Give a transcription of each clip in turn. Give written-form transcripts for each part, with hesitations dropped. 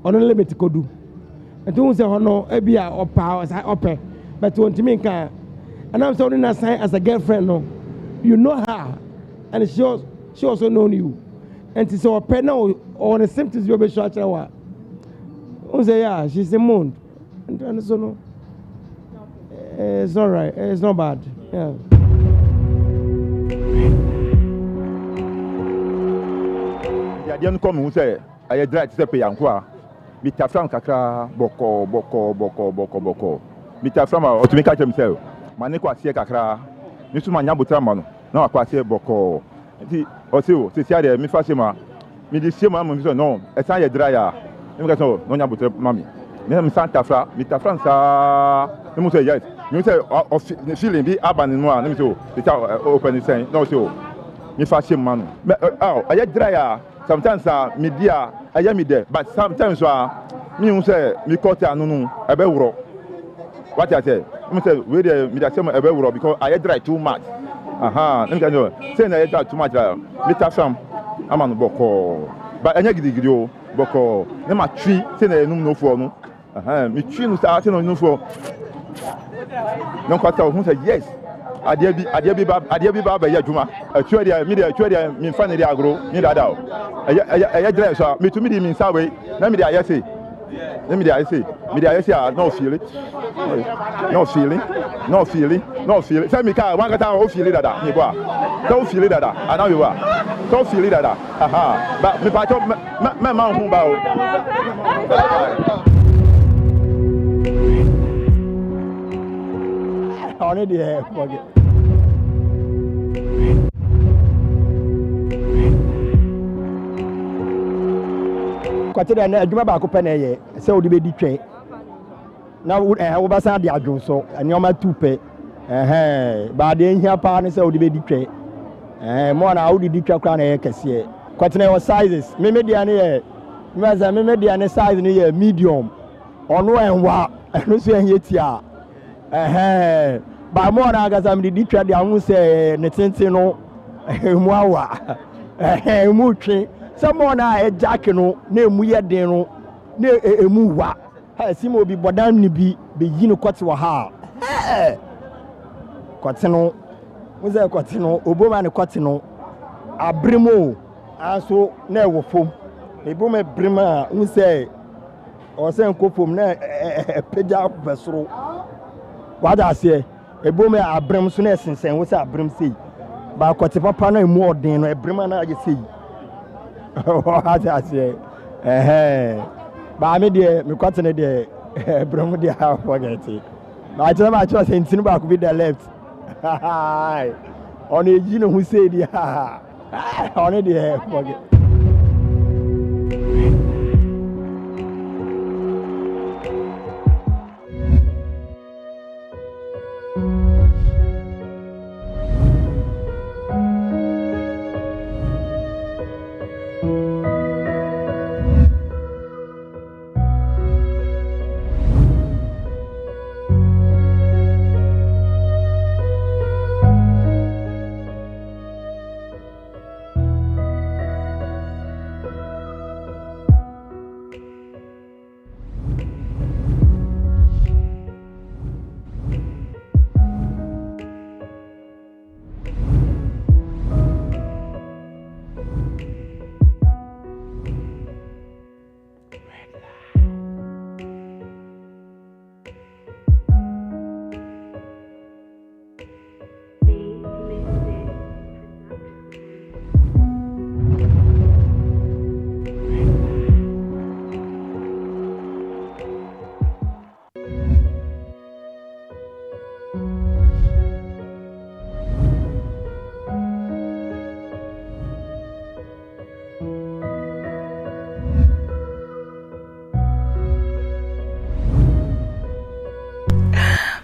ono limit kodu enti won say hono e bia opa ope but won timi nka and I'm sorry na sign as a girlfriend no you know her and she also know you and so ope now on the symptoms you be sure wa won say yeah she's a moon and so no it's all right it's not bad yeah ya dia no come who say I dry to say pe yanko a Mr. Frank kakra boko Mr. Frank otumi ka chem say mane kwa sie kakra ni so manya botra ma no na akwa sie boko nti o se o se sia de mi fa se ma mi di sie ma mo so no e san ye dry a mi ka so no nya botra mami mi Santa Fra Mr. Frank sa ni mo say yes mi say feeling bi abani no a ni so it open say no so mi fa se ma no aye dry a sometimes media aya me there but sometimes me who say me cut anu ebe wuro what I say me say we there me say ebe wuro because I dry too much let me know say na dry too much me ta fam ama no boko but anya gidigidi o boko na ma twi say na enum no fo no me twi no say no fo no kwata who say yes adia bi ba ba ya juma atwa dia me fa ne dia agro ni dada o aya dry so me to me di me sa we na me dia ayese let me there say no feeling say me ka wan kata o feel dada me boa don't feel dada ana we wa don't feel dada but me pa cho me ma hu ba o on it there forget kwatira na adwuma ba ko pe na ye se odi be di twen na wo ba sa de adwon so anyoma tupe ba de nhia pa ne se odi be di twen mo na odi di twa kra na ye kese kwatira your sizes me media ne ye me media ne size ne ye medium ono enwa eno so enye tia ba mo na agaza me di twa de ahun se ne tenten no emu awa emu twen someone a jack no na emu ye den no na emu wa ha simo bi bodan ni bi be yi no kwate wa ha kwate no wo ze kwate no oboma ne kwate no abremo aso na ewo fom eboma brema wo se o se nkofom na peja besoro wada se eboma abrem so na esensen wo se abrem sei ba kwate papa na emu odin no ebrema na age sei what I say ba me de me kwate ne de brem de ha forget it ba tell ma cho say ntinu ba ko be the left on eji no hu say di ha on de forget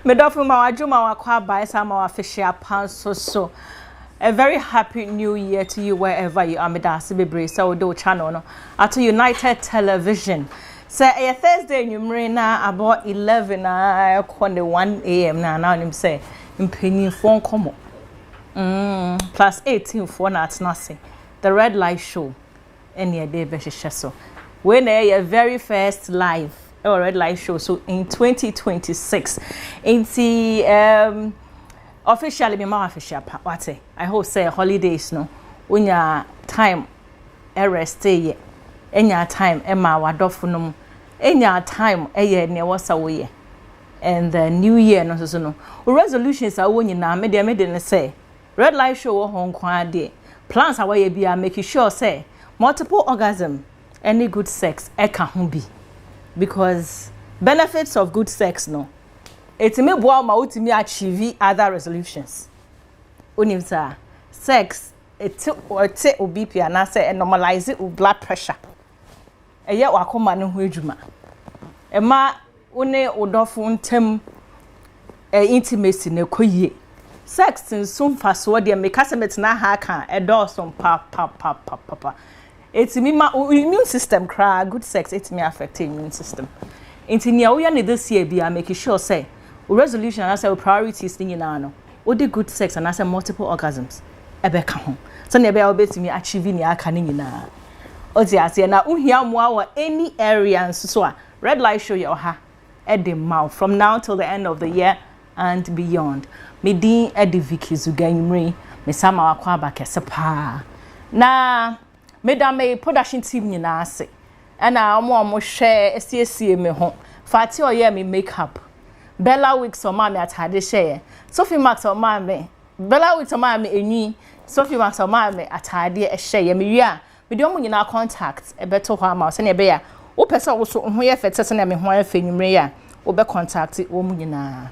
Medofu mawajuma wakwa baisa mawafishia panso so. A very happy new year to you wherever you are. Medasi bebre so do channel no. At United Television. Say a Thursday numrena about 11 konde 1 AM na nim say impeni phone komo. Plus 18 for na atnase. The red light show any day be so. when your very first live or red light show so in 2026 officially me ma official what I hope say holidays no when your time rest ye enya time e ma wadofo no enya time ye ne wasa wo ye and the new year no so no resolutions are won nyina me de ne say red light show wo hon kwa de plans are we bia make sure say multiple orgasm any good sex e ka ho bi because benefits of good sex no it me boa ma utimi achieve other resolutions onim sa sex it obi pia na say normalize blood pressure eye wakoma ne ho adwuma e ma one odofo ntem intimacy ne koyie sex nsum faso de me kasemet na ha kan e dawson pa it's me ma immune system cry good sex it me affect immune system intinia we ne this year bia make sure say resolution and say priorities thing na no o de good sex and say multiple orgasms e be ka ho so na e be obetimi achieve ni aka ni nyina o ti ase na uhia mo awo any area so a red light show your ha at the mouth from now till the end of the year and beyond me din ediviki zuganyumri me sama wakwa abakese pa na me production team nyina ase na omo hwe esiesie me ho fati oye me makeup Bella Weeks o ma me atade hye Sophie Max o ma me Bella Weeks o ma me enyi Sophie Max o ma me atade hye me wi a me de omo nyina contact e beto ho ama se na be ya wo pese wo so ho ye fete se na me ho afa nyumre ya wo be contact wo mu nyina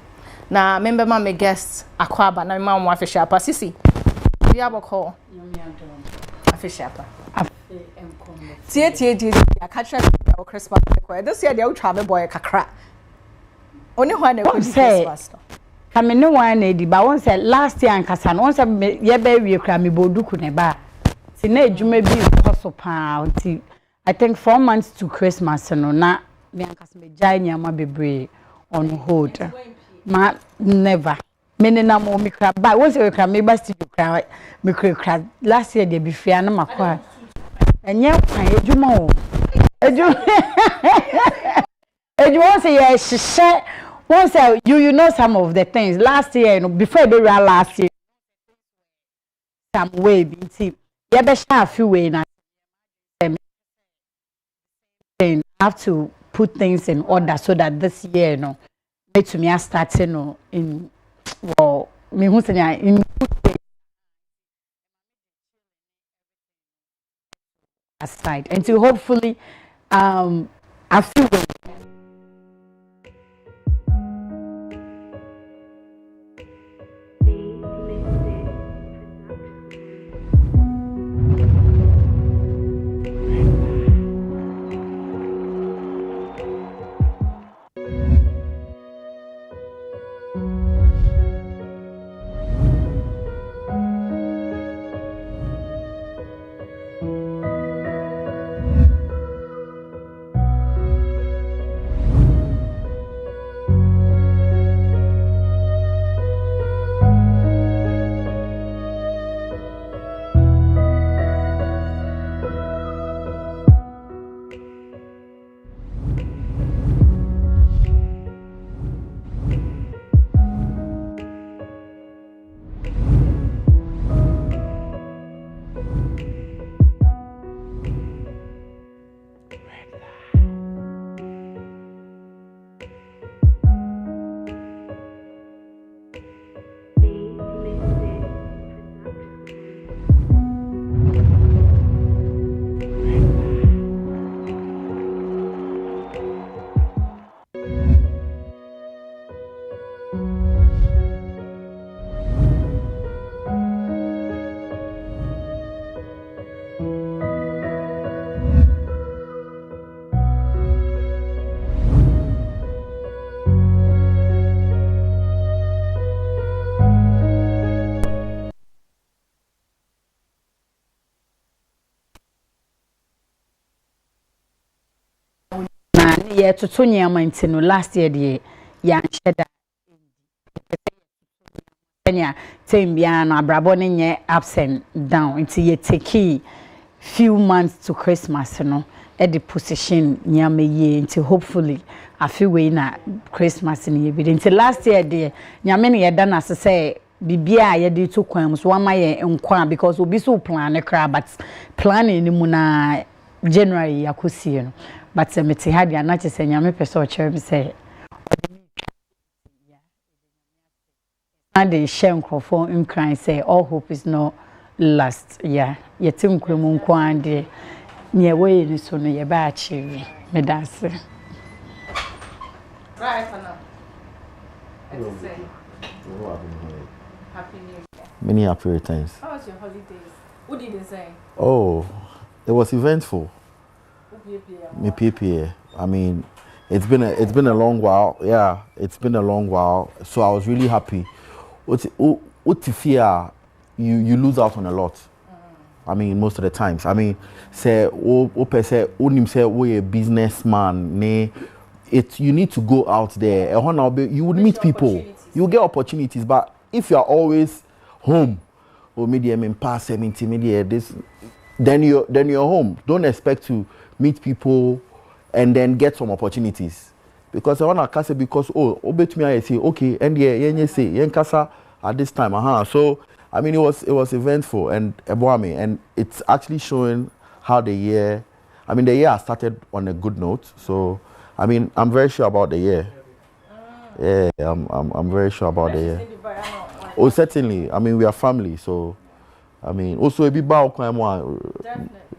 na member ma me guest akwaba na ma mo afisha pa sisi bia boko afisha pa tie ya catch up Christmas ko this year they will travel boy kakra oni ho na ko Christmas kame no one na di ba won say last year ankasa no won say ye ba wie kra me boduku ne ba ti na adwuma bi koso pa ti I think 4 months to Christmas no na me ankasa me jai nyama bebre on hold ma never me na mo me kra ba won say we kra me ba studio kra me kra last year they be fia na makwa enye kwan adwuma o adwuma say yeah sheshe once you know some of the things last year, you know, before we ran last year, some way, see, yeah, be a few way now. Have to put things in order so that this year, you know, to me, I start, you know, in well, me who's in good aside, and to hopefully, I feel. Yeah, to Tony Amantino last year, the young cheddar. Kenya, Timbiano, Braboni, ups and down until you take few months to Christmas, you know. at the position nyame ye until hopefully I feel we na Christmas in ye be until last year dear nyame ye done as say bibia ye dey to kwan so one my nkwa because obi so plan e kra but planning ni mu na January yakosi you know but me te ha dia na che say nyame pese o chere me say and the shame for in crying say all hope is not last yeah yetim kwemu nkwa de ne we ni so no ye ba achieve me dance right for now it's say happy new year. Many happy returns. How was your holidays? What did you say? Oh, it was eventful. Me PPA. I mean, it's been a long while. Yeah, it's been a long while. So I was really happy. What fear you lose out on a lot. I mean, most of the times. I mean, say we a businessman. Ne, you need to go out there. You would meet people. You get opportunities, but if you are always home, or medium in past 70 media, this, then you're home. Don't expect to meet people and then get some opportunities. Because I want to cast because obey me I say okay, and yeah, say casa at this time, So I mean, it was eventful and and it's actually showing how the year. I mean, the year started on a good note. So I mean, I'm very sure about the year. Yeah, I'm very sure about the year. Oh, certainly. I mean, we are family, so I mean, also a bit about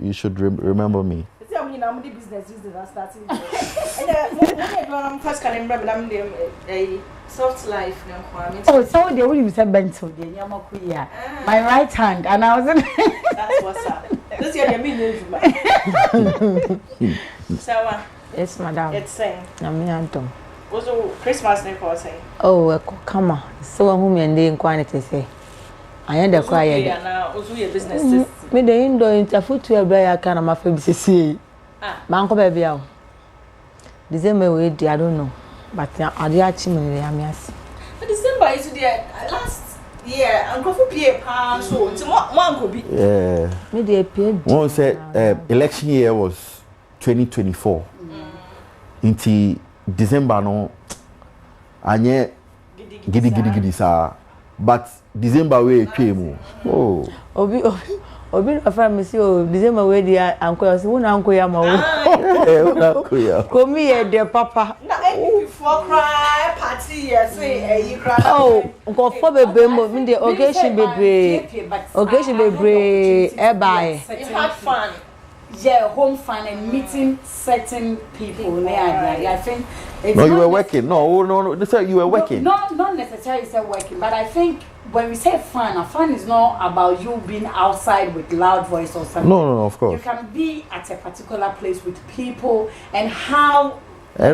you should remember me. Soft life. Oh, so they will say Bento, my right hand, and I was in. That's what's up. This year, so, yes, madam. It's saying. Also, Christmas name for saying. Oh, come on. So, whom you and quantity say. I end the quiet. Also, your business. Me the indo interfoot to a bear can of my baby. Manco baby. December, I don't know. But I did actually December is the last year. Uncle for Pierre, so one could be. Yeah. Me the paid. One said election year was 2024. Into December no anye gidi sa but December we came oh obi after me see oh December we dey uncle say wona uncle ya ma uncle ya come here the papa na before cry party say you cry oh go for bebe mo me dey occasion bebre e buy you had fun. Yeah, home fun and meeting certain people. I think. No, you were working. No. They said you were working. Not necessarily say working, but I think when we say fun, fun is not about you being outside with loud voice or something. No, of course. You can be at a particular place with people and how. So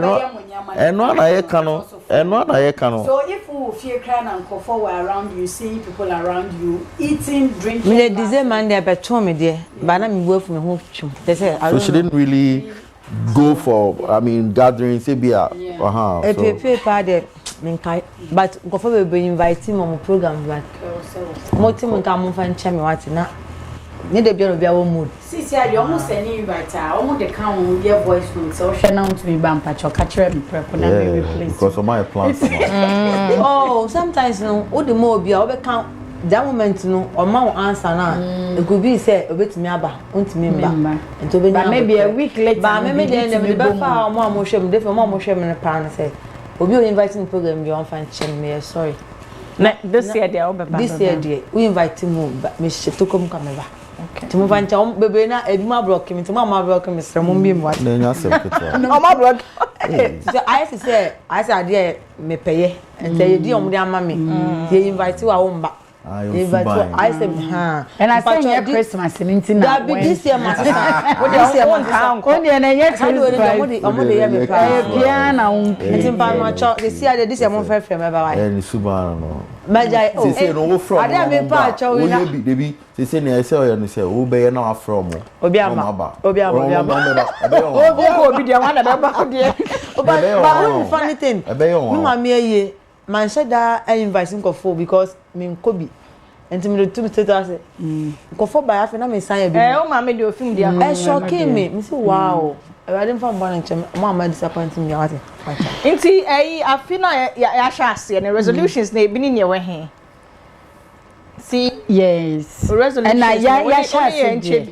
if you crying and cough around you, seeing people around you, eating, drinking. Me December they better me there, but I'm go for me home. They say so she didn't really go for gatherings. Say be so. But go for be invite him on program but. Mo team come fan chame what na. Ne de bia no bia wo mood. Sisi a you almost any invite almost the can your voice note so share now to me bampa cho catch me prep na me replace. Because of my plans. Oh, sometimes no o the more bia o be can that moment no o ma answer na it could be say obetimi aba ontimi mba. Ento be but maybe a week later but maybe then the be fa o mo hwem dey for mo hwem ne pa na say obi o inviting program bi on fan chen me sorry. This year they this year we invite him but me to come ba. Okay. To move on to baby na eduma block me to mama block me sre mo bi mo. Na nya sem keto. No mama block. So I say dey me peye and say di omo dey ama me. They invite you a wo mba. I said and I say your Christmas in Intina. That be this year my sister. What this year my sister. Only na yet omo dey hear me pa. Piano un. Timpa no cho this year mo fair me ba why. Eh ni suba no. Maja oh. Say no wo from. Ada me pa cho we na. Debi say na say o no say wo be ye na from. Obi ama. Obi dey wan na be ba dey. But funny thing. Me ma me ye man said that I invite him for because me Kobe enti me to me say go for by afi na me sign bi o ma me dey film dia shocking me say wow I didn't find one nche mama disappointing me what nti afi na ya hwa ase ne resolutions na ebi ni we he see yes resolutions and ya share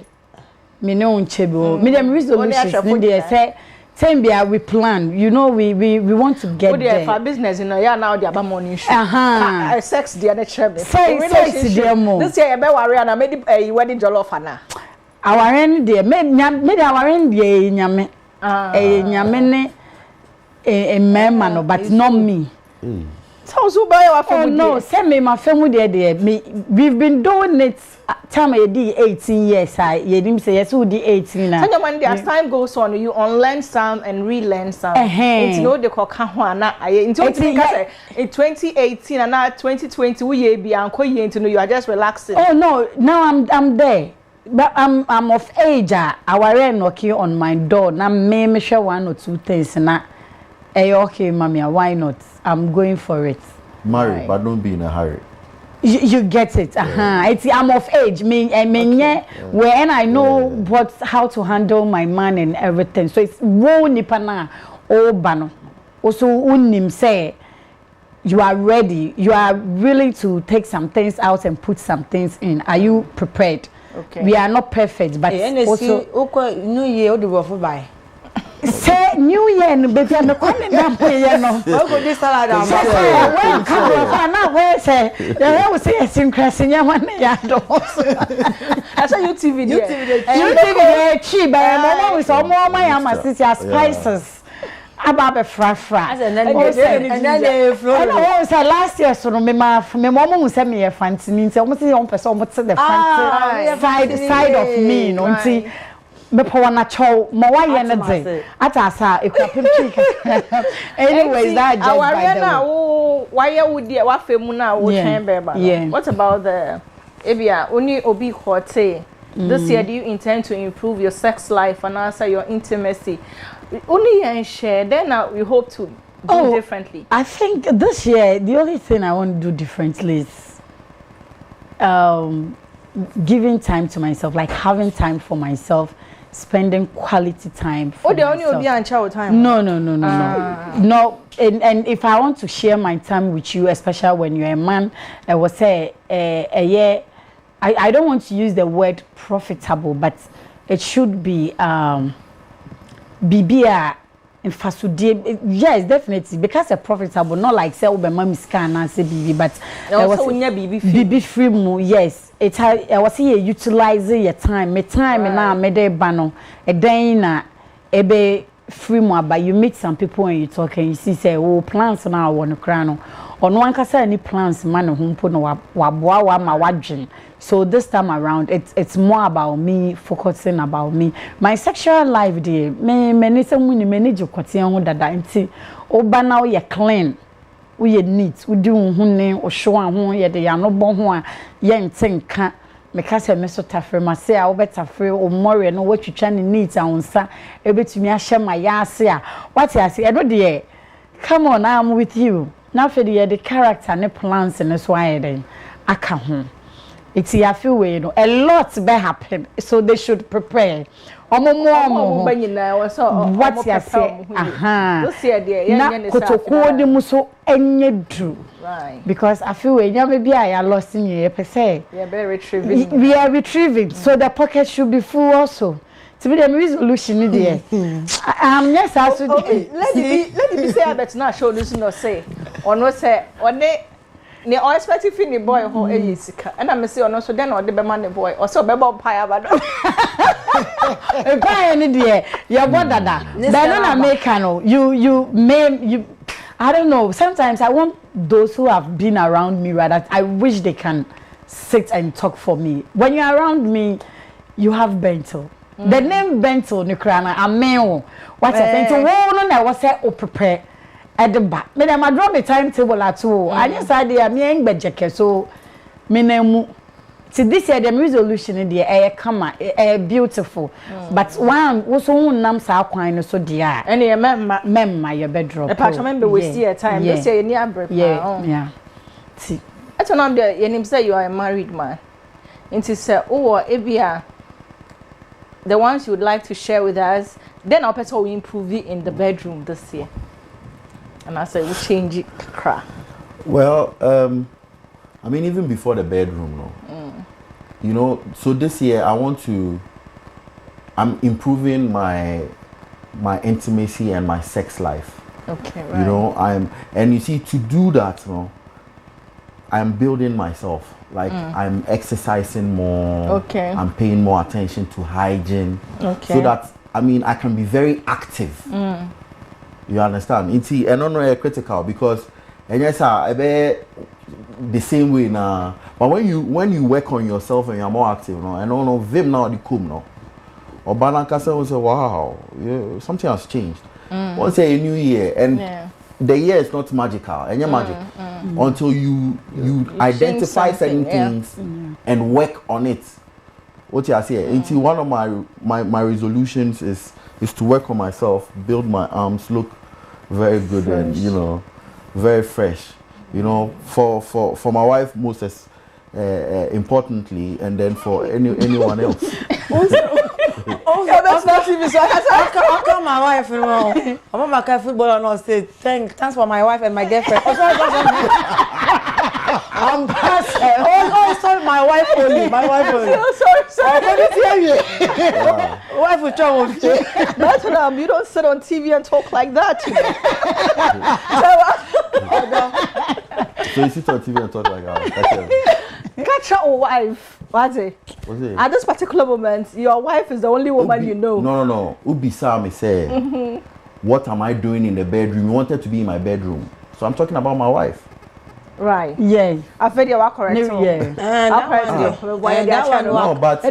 me no nchebe me dem resolutions ni dey say time bia we plan you know we want to get there for business you know ya now dey aba money issue sex dey na chebe sex dey mo this year e be worry na me di wedding jollof ana awaren dey me dey awaren dey nyame nyame ne mema no but not me so buy your family no say me my family there me we've been doing it time I did 18 years I you say yes who did 18 now and when as time goes on you unlearn some and relearn some it's no the koka ho na in 2018 and now 2020 we ye bi anko ye into you are just relaxing oh no now I'm there but I'm of age our knocking on my door na me share one or two things na okay mommy why not I'm going for it marry but don't be in a hurry. You get it. I'm of age. When I know how to handle my man and everything. So it's wo nipa na o bano. Also unim say you are ready. You are willing to take some things out and put some things in. Are you prepared? Okay. We are not perfect, but also new year the rough by. Say new year no baby me kwani na boye no o go this salad am well come na we say we say syncrecy nyama na ya do I say UTV chi ba mama we so mo ma ya masisi spices aba be fra and then they flow and I was last year so me mama say me fantini nti o say on person o say the fancy side of me no nti me po na chow mo wa ye ne de atasa ekwapem anyways that just by the way why you dey wa femu na wo chen beba what about the ebia only obi hote this year do you intend to improve your sex life and also your intimacy only and share then we hope to do differently. I think this year the only thing I want to do differently is giving time to myself, like having time for myself, spending quality time for the only will be on child time. No. No, and if I want to share my time with you, especially when you're a man, I will say a year. I don't want to use the word profitable, but it should be BBA in Fasudie. Yes, definitely, because a profitable, not like say Obama scan and say BB, but also BB free mo. Yes, I was here utilizing your time. My time and now me de bano a day na ebe free mo, but you meet some people and you talk and you see say plans now want to crown. On one kasa any plans man home put no wa ma wadwin. So this time around it's more about me, focusing about me. My sexual life dey me need some manage kwatia ho dada nti oba na wo ye clean wo ye neat wo di wo hune wo hwo ho ye de ya no bo ho a ye ntenka me kasa me so tafre ma se a wo betafre o more no wo twitwa ne neat awonsa e betumi a hye ma ya ase a what ase e do de come on I'm with you. Now for the character and the plans and that's why then I come home. It's a feel way, a lot may happen, so they should prepare. What you say? Right. Because I feel way, maybe I are lost in you per se. We are retrieving, so the pocket should be full also. To be the resolution, dear. Yes, I should. Let me say, I bet not show this no say. Or no say, or they all expecting the boy who is and I'm say, or no, so then or the man boy, or so bebo pie, but pie any dear. Your brother, then Americano, you may, I don't know. Sometimes I want those who have been around me, rather, I wish they can sit and talk for me. When you're around me, you have bento. The name bento nukrana ameo. What I think to one I was say prepare at the back. Me dem draw me timetable at all. I just said they me engbejeke so me nemu. See this year the resolution in the air come beautiful. But one also nam sa kwan so dia. Any memma your bedroom. The patch remember we see a time this year near break. Yeah. See. I don't know your name say you are a married man. And it say, oh, Ebia, the ones you would like to share with us, then I'll better we improve it in the bedroom this year. And I said, we'll change it. Well, I mean, even before the bedroom, no. You know, so this year I'm improving my intimacy and my sex life. Okay, right. You know, and you see, to do that, you know, I'm building myself. Like I'm exercising more. Okay. I'm paying more attention to hygiene. Okay. So that I can be very active. You understand? It's and not critical because and yes, I be the same way now. But when you work on yourself and you're more active, no, and no vim now the come no. Or Banankasa will say, wow, yeah, something has changed. Once a new year and the year is not magical and you're magic until you identify certain things and work on it. What I say, until one of my resolutions is to work on myself, build my arms, look very good fresh. And you know, very fresh. You know, for my wife most importantly, and then for anyone else. Oh, that's not TV. So I call my wife. You know, I'm on my football and I say thanks for my wife and my girlfriend. I'm past. Oh, sorry, my wife only. My wife only. Sorry. Let me tell you. Wife will try with you. That's what you don't sit on TV and talk like that. So you sit on TV and talk like that. Catch your wife. What's it? At this particular moment, your wife is the only woman you know. No. Ubisa me say, what am I doing in the bedroom? You wanted to be in my bedroom. So I'm talking about my wife. Right. Yeah. I feel you are correct. Yeah. I'll correct you. No, but I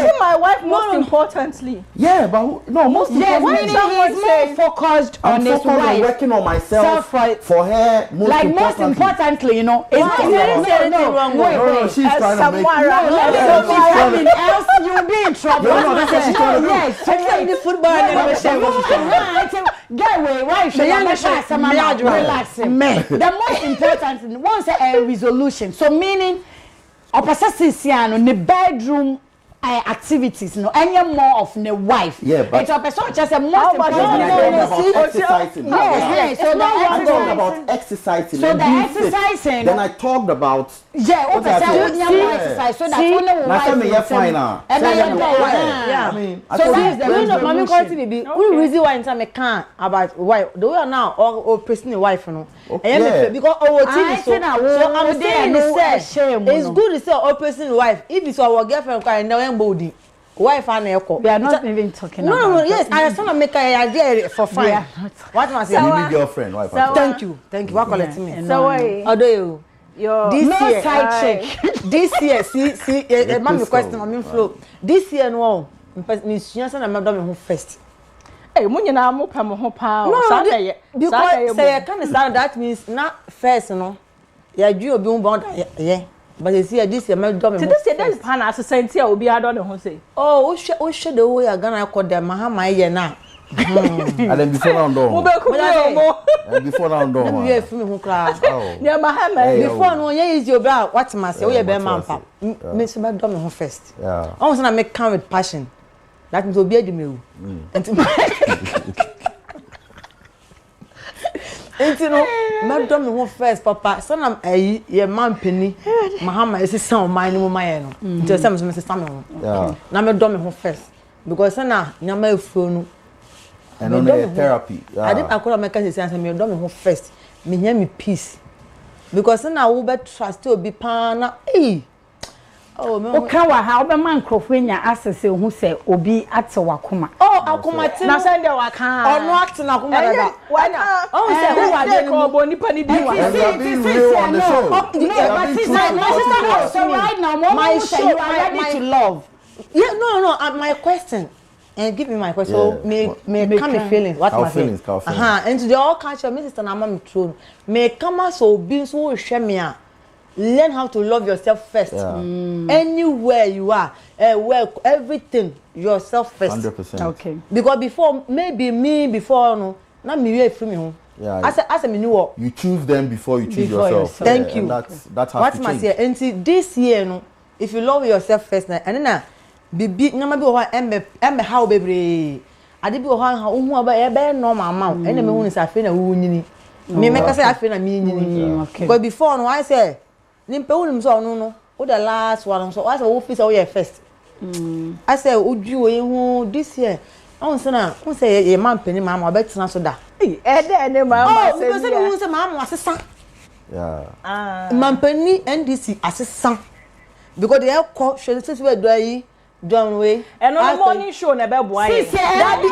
think my wife most importantly. Yeah, but most importantly, he's more focused on his wife. I'm working on myself for her. Most importantly, you know, it's not anything wrong. No, she's trying to make it. Else you'll be in trouble. Yes. The football and get away. Why should I relaxing? The most important thing, once a resolution. So meaning, opposite in the bedroom activities, no, any more of the wife. Yeah, but it's a person just a most important. Exercising. Yes. So I'm talking about exercising. So the exercising. Then I talked about exercise. So that's one of the wife. Yeah. So that's the mommy quality baby. We reason why time I can't about why the way now or person the wife no. Because so I'm saying it's good to say or person wife if it's our girlfriend and body wife and echo. We are not even talking about. No, yes, I just want to make an idea for fun. What am I saying? Baby girlfriend, wife. Thank you. What call it to me? So why? Although this no year, side check. This year, see, mommy question, mommy flow. This year, no, me she say na me do me ho first. Hey, mo nyina mo pa mo ho pa. No, because say can start that means not first, no. Ya due obi mo bond yeah. But you see, this year, my daughter. This year, there's pan as a senti will be added on say. Oh, we should the way I gonna call them Mahama ye now. And then before now, before now, we have film class. Near Mahama. Before no, ye is your bra. What must say? We have been man. Miss my daughter first. Yeah. I was gonna make come with passion. That means will be a demu. And you know, my daughter who first, Papa. Son, I'm a man penny. Mahama is some mine, no man. Just some Mr. Samuel. Yeah. Now my daughter who first because now my phone. And on the therapy. I didn't acquire my cousin and my daughter who first. Me hear me peace because now we better trust to be pana. Hey. Oh, man. Okay, how be man crofenya access who say obi at wakuma. Oh, akuma tin. Na send there waka. Or no act na akuma da. Why not? Oh, say who are they ko bo nipa ni di wa. You are being real on the show. My sister, so right now, my show, you are ready to love. Yeah, no. My question. And give me my question. So me come feelings. What my feelings? And to the all culture, my sister na mama throne. Me come so be so hwe me a. Learn how to love yourself first. Yeah. Anywhere you are, work, everything, yourself first. 100%. Okay. Because before, maybe me before, no, not me way from you. Yeah. As a menu. You choose them before you choose yourself. Thank you. That's how what must say. And this year, no, if you love yourself first, and then bibi nyama bi ho embe how bebre. Ade bi ho hu aba e be normal amount. And me hu ni say afi na wu nyini. Me make say afi na me nyini. Because before no I say nimpe hu nim so no o the last one so I say wo fi say wo ye first. I say oju we hu this year. On say ye man pani mama obetina so da. Ne mama say because we say mama asesa. Yeah. Man pani NDC asesa. Because they have call show say we do yi John way. And on the morning show na be boy. That be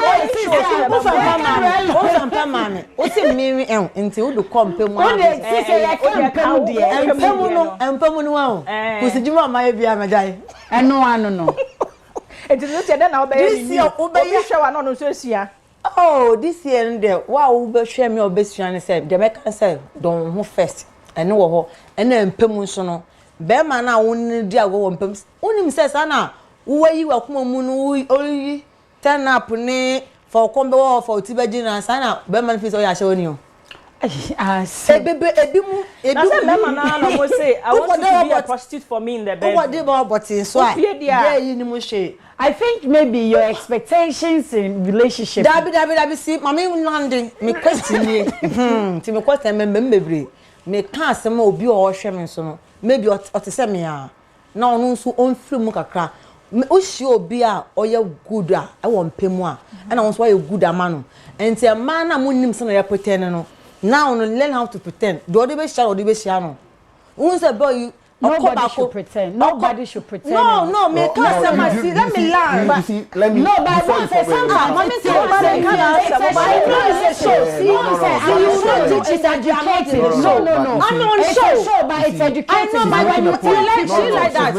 mama. O say me nti wo do come pe mu. O dey say ya campaign dey. Empemu no wa. Ko si juma ma ye bia medai. Eno no. It is not that now this year show no so sia. Oh, this year and there. Wow, we share me obesua ne say the make say don ho first. Ene wo ho. Ene empemu so no. Be ma na won di ago wo empem. Onim say sana wo yi wa kuma mu no oyi turn up ne for kombe wo for tibaji na sana be ma fi so ya she oni o. Bebe ebimu say me ma na no mo say I want you to be a prostitute for me in the bed. What dey about but so yeah you ni mo she. I think maybe your expectations in relationship. Dabi see mama landing me question ye. Ti me question me bebre. Me kan asem obi o hwe me so no. Maybe o te se me a. Na onu nso on firi mu kakra. O hwe obi a oye good a e wo mpemu a. E na won so oye good ama no. Enti e man na munnim se na ya pretend no. Now no learn how to pretend. Do they be share or they be share no. Who say boy you nobody should pretend. Nobody should pretend. No, me can't say my see. Let me learn. Let me. No, but I say sometimes. Mommy say nobody can't say. See, you know it's educating. No. I'm on show, but it's educating. I know, but when you she like that.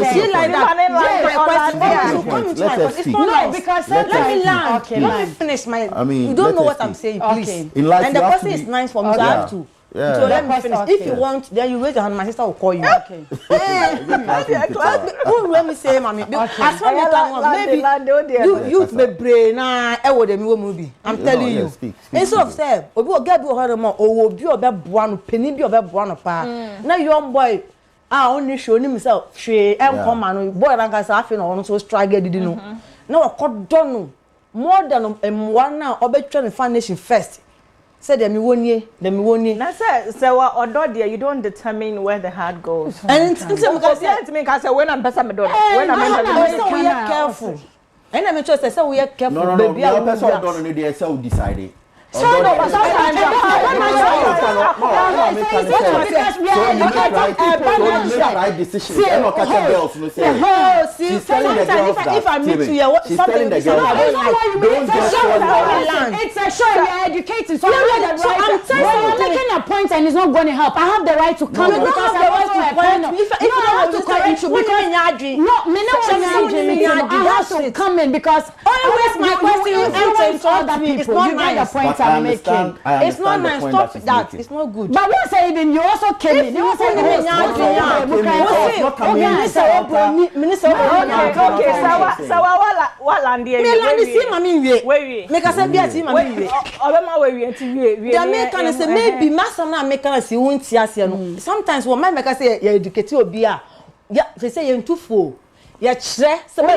No, because let me learn. Okay, let me finish my. I mean, you don't know what I'm saying, please. And the person is nice for me to have to. Yeah. So let me finish. If you want, then you raise your hand. My sister will call you. Okay. Who let me say, mommy? As far as maybe you may brain na e wo dem wo movie. I'm telling you. Instead of say, obi o get bi o hore mo, o obi o be boa no, peni bi o be boa no pa. Na young boy only show him himself. Hwe come no boy na ka say afi na on so struggle didi no. Na o kodo no more than one now obetwa me foundation first. Say them wonye. Na say odo there you don't determine where the heart goes. And it's me can say when I'm better me do. When I'm we are careful. And I'm sure say we are careful baby. No person don't know they say decide. So no, but sometimes right decision. See, if I meet you, something it's a show you're educating. So I'm making a point and it's not going to help. I have the right to come because I want to if I have to correct you because I have to come in because always my question is other people. It's not nice. I'm making. It's not nice. Stop that. It's not good. But once I even you also came in. You also sometimes when my make say you educate obi a they say you too full. Yes, yes. Obi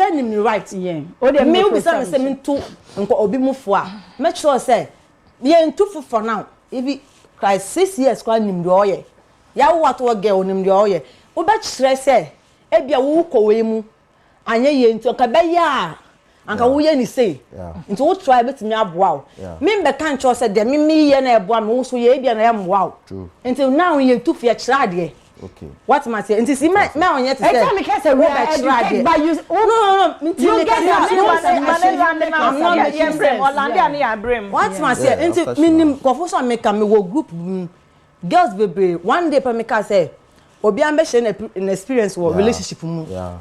anim right. Yeah. Me obi say me too nko obi mufo a. Make sure say you too full for now. If Christ 6 years kwa nim de oye. Ya wo ato girl nim de oye. Oba kire say e bia wo ko we mu. Anye ye nti ka be ya. Anka wo ye ni say. Nti wo try betimi aboa. Me be kan cho say de me ye na eboa me wo so ye bia na ye mboa. Until now ye too fear kire de. Okay. What am I saying? Until see me on yet to say. Tell me can say we are educated, but you no. You get what am I saying? Until minim confusion make me wo group girls baby. One day per me can say obi am be share an experience or relationship mu. Yeah.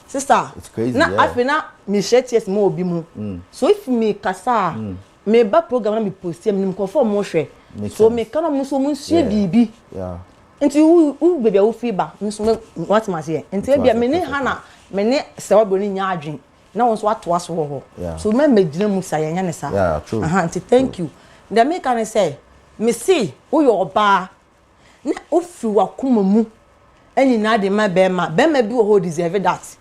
Sister, it's crazy. Na afi na me share tears mo obi mu. So if me kasa me ba program na me post me conform mo hwe. So me kana mo so mo sie bibi. Yeah. Nti u bebia u fiba nso what ma say nti bia me ne hana me ne se waboni nya adwen na won so ato aso ho Yeah. so me medina mu sa yenya ne sa Yeah, true. Thank you the me can say me see wo yo oba na ofi wakoma mu any na de ma be ma bi wo deserve that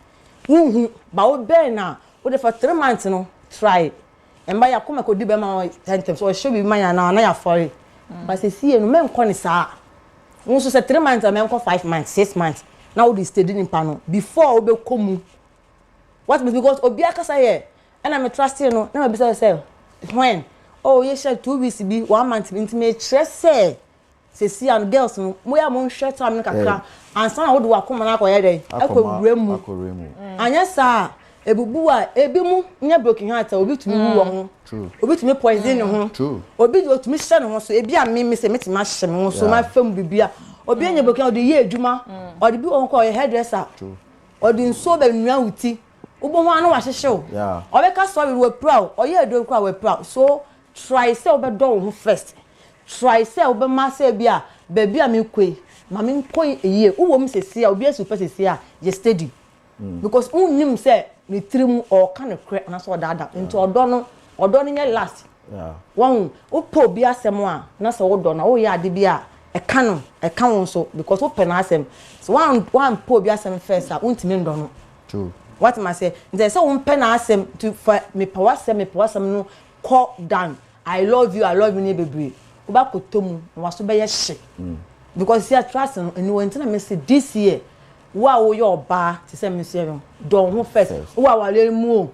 hu ba wo be na wo de for 3 months no try and by yakoma ko di be ma 10 times so show be ma ya na ya for but see no me nko ni sa won so say 3 months me nko 5 months 6 months now wo dey steady in pano before wo be komu what because obi akasa here and I'm trust you no na me be say when oh you share 2 weeks be 1 month into me stress see and girls no mo ya mo hwe time no kakra ansa na wo do akoma na akoye dey akowuremu anya sa ebubu a ebi mu nya broken heart obi tumi wu wo ho obi tumi poison ne ho obi do tumi hye ne ho so ebi a me se meti ma hye me ho so ma fam bibia obi nya broken o de ye adwuma o de bi o ko hairdresser o de nso ba nua wuti ubo ho anu wa hyehyew o be ka sorry we proud o ye do kwa we proud so try say obe do ho first try say obe ma say bia baby a me kwe ma me nkoi eye uwo m sesi a obi asu pe sesi a je steady because unnim say ni trim o ka ne kre na so dada nti odo no nye last won o po obi asem a na so wodo na wo ye ade bia e ka won so because wo pe na asem so one po obi asem first a untimi ndo no true what am I say there say won pe na asem to me power asem no call down I love you ni bebre oba kotomu na waso be ye hye because see trust and when I say this year wa wo your ba ti say me say don ho first wa wale mu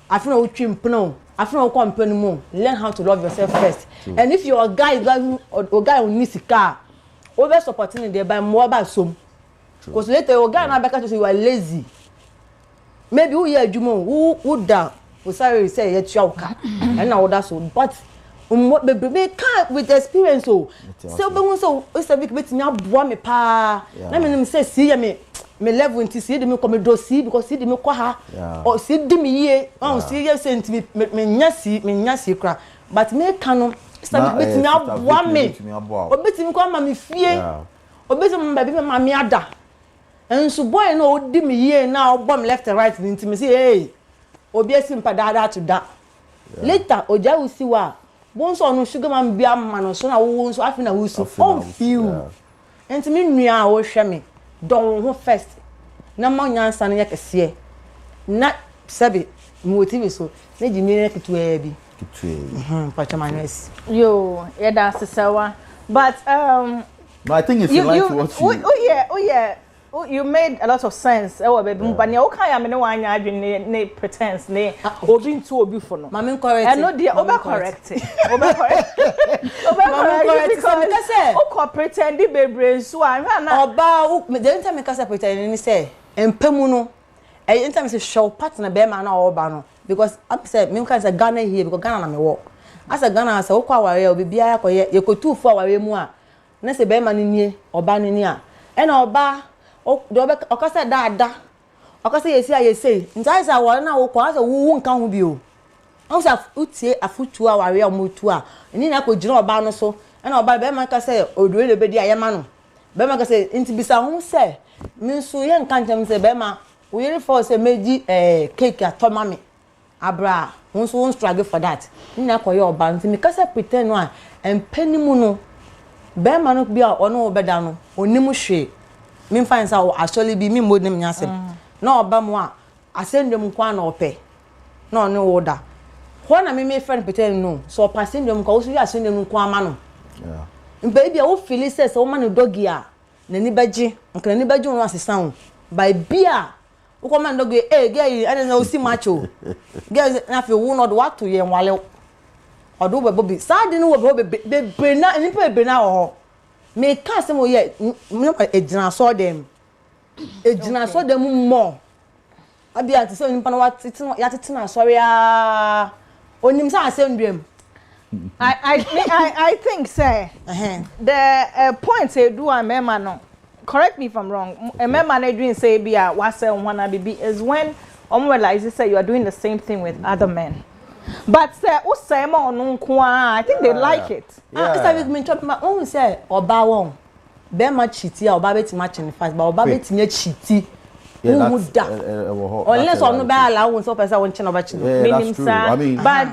afina wo twimpno afina wo company mu learn how to love yourself first and if your guy guy on nisika over supporting there by more ba som because later your guy na beka to say you are lazy maybe who hear adwuma who da we say you chauka and now that so but what baby can't with experience so be so it's a big bit me aboa me pa na me say see me level into see me come do see because see me kwa ha or see di me ye on see ye sent me nya see kra but me can it's a big bit me aboa me obeti me kwa ma me fie obeti me baby me ma me ada enso boy no di me ye na obom left and right into me say hey obi esimpa dada to da later oja usi wa bonso no sugar man bia ma no so na wo so afina wo so on feel enti me nua wo hwe me don ho first na ma nyansa no yakese na sabi motive so na jimi na kitwe bi pacha manues yo yeah that's sewa but no I think it's like what you oh yeah you made a lot of sense baby but you can ya me no anya adwene ne pretense ne obi ntu obi fo no mama correct and no dey over correct because o pretend bebre so anwa na oba the time me kasa pretend ni say empemu no anytime say show partner be ma na oba no because I said me can say Ghana here because Ghana na me wo as a Ghana say o kwa ware obi bia akoye ye kotu fu ware mu a na say be ma ni nie oba ni ni a e na oba do be okasa dada okasa yesi ntai sa wo na wo kwa sa wo nka ho bi o on sa utie afutu aware omutu a ni na ko jira oba no so na oba be man ka say odure le be di ayema no be man ka say nti bisa ho say mi so ye nka ntem say be ma wo yiri for say meji cake atoma me abra won so won struggle for that ni na ko ye oba nti mi ka say pretend no a empanimu no be man no bi a ono obeda no onimu hwe me find say actually be me modem nyasem na oba mo a asendem kwa na ope na oni woda ho na me friend pretend no so pasendem kwa wo so asendem kwa ama no baby wo feel say so man dogi a na ni baji nka ni baji won asesa ho by bia wo ko man dogi girl ana na osi macho girl na fe wo no do what to ye nwale odo be bobi sad ni wo be na ni be na ho me ka se mo ye ejina so dem mo abi ati so nimpa na watiti ya titi na sorry a onim sa asendwem I think say the point say do a mema no correct me if I'm wrong a mema na doing say be a wase one bibi is when realize say you are doing the same thing with other men. But say usema onu nko I think they like it. It's like me chop ma on say oba won be ma chiti a oba beti ma chin fast but oba beti nya chiti Yeah, who that's unless on no be allow one so person won chino ba chino. That's true. I mean, but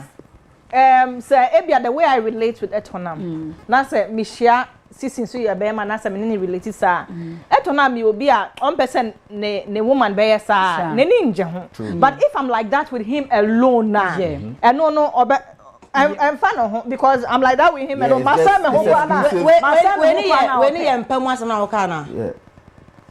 say ebia the way I relate with etonam. Na say me share sisin so ya be ma na say me ne relate sa. Etonam me obi a on person ne woman be ya sa. Ne ni nje ho. But if I'm like that with him alone na. And no obe I'm fan of him because I'm like that with him and my son me ho na. When you empem asem na woka na. Yeah.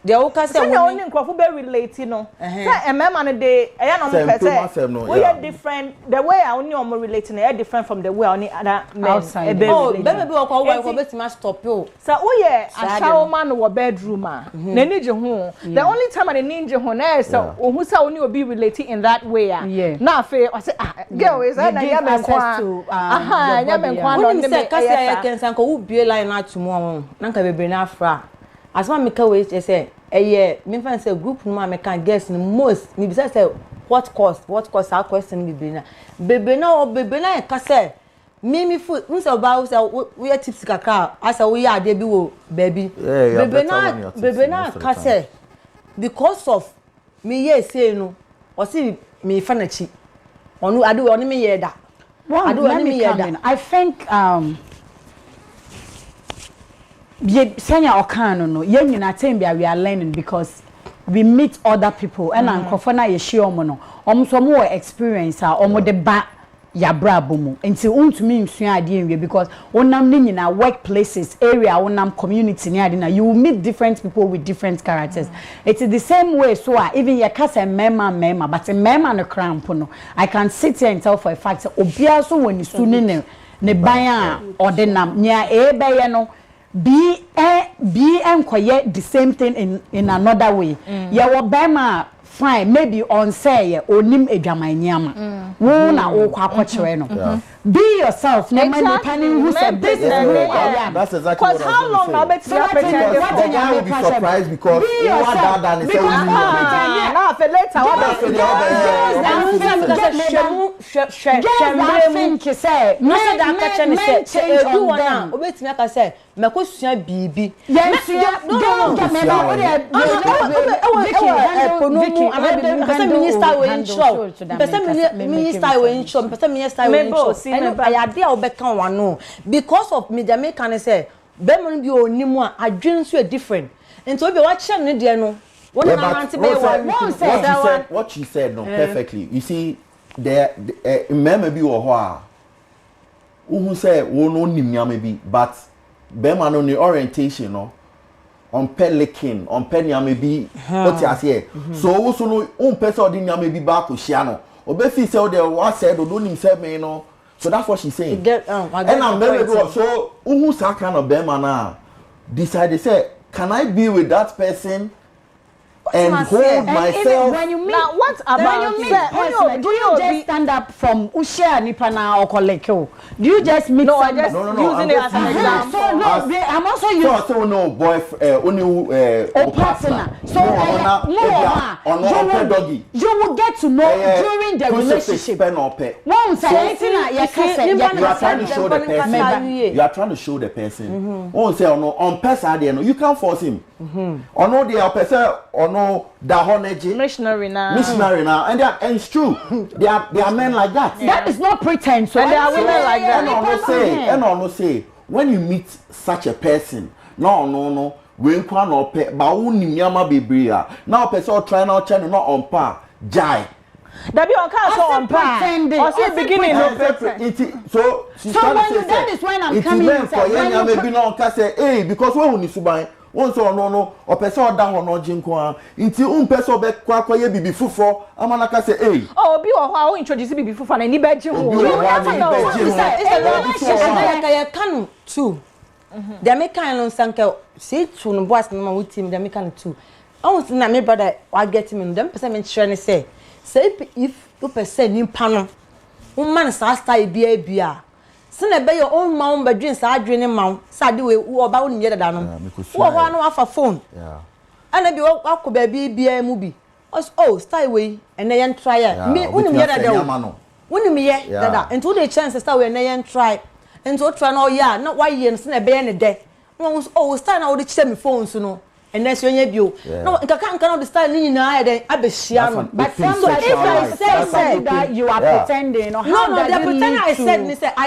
The oka say we only nkrofo be relate no. Say emema no dey eya no mo pese. We are different the way I only am relating is different from the way only other men outside. Oh, baby we go wife betima stop you. So we are a shower man wo bedroom ah. Na ni je ho. The only time I ni je ho na is so who say only will be relating in that way ah. Na fe I say girl is that na ya me kwa. Aha, ya me kwa no me say kasi ya kensan ko wo bie line na tumu na nka bebre na afra. As one make way say me fan say group no me can guess most me be say what cost our question bebe na ka say me food we say about say we are tipsy kakra as we are there bi wo baby bebe na ka say because of me ye say no o see me fanachi onu adu oni me ye da adu oni me ye da. I think senya okano no yen nyina time bia we are learning because we meet other people and ankofo na ye share omo no omo so mo experience a omo de ba ya brabo mu enti untumi nsua ade enwe because onam ni nyina workplaces area onam community ni ade na you will meet different people with different characters. It is the same way so even your kasa mema but mema no cramp no I can sit here and tell for a fact obia so when you suni ne ban a odinam nya be no be enkoye the same thing in another way. Ya wo bema fine maybe on say onim edwaman nyama wo na wo kwa kwakere no be yourself never depending who said this is who I am. That's exactly what how long now bet you pretend the guy will be surprised because you are that than say now for later what say no say that catch me say do one now obetimi aka say mekosua bibi yes no person minister we intro person minister we intro person minister we intro I dey obeka one no because of me Jamaican say be mo bi onimu a adwen so different into be wa che ne de no one na anti be what she said no perfectly. You see there remember bi wo ho a who say wo no nimya me bi but Bema no ni orientation no on pelican on penya maybe what you say so also no un person di nya maybe back to share no obe fi say the what said do nim say me no so that's what she's saying and I'm very so who sa kind of Bema na decide say can I be with that person and hold myself when you meet now what about you do you just stand up from ushare nipa na okoleke do you just meet no using it as an example so no I'm also using so no only partner so you will get to know during the relationship one say you are trying to show the person you are trying to show the person one say on person there no you can't force him or no the person or no da honeji missionary now and it's true they are men like that. That is not pretense so and they are women like that and no say when you meet such a person no we nkwa no pe ba woni nyama bebre a now person try now channel not on par jai that be on car so on par or say beginning no perfect so that is when I'm coming in for you maybe no can say hey because when you suban one so no or person da ho no jinko a nti person be kwa ye bibi fufo amana ka say hey obi o ho a o introduce bibi fufo na ni be je ho I can too the American no sanka say to no boss no ma team the American too I na me brother I get him them person me share say if you person ni pa no man sa style bia sina be your own mount bedwin sa adwene mount sa de we wo ba woni yeda da no wo ho no afa phone ana bi akọ ba bia mu bi oh style we and then try me woni yeda da woni me ye da into the chance style we and then try into try no na why ye sina be ne de oh style na wo de chire me phone so no and then you bio. No, can't understand ni na then abeshia. But somebody if I say that you are pretending or how no, they're pretending. I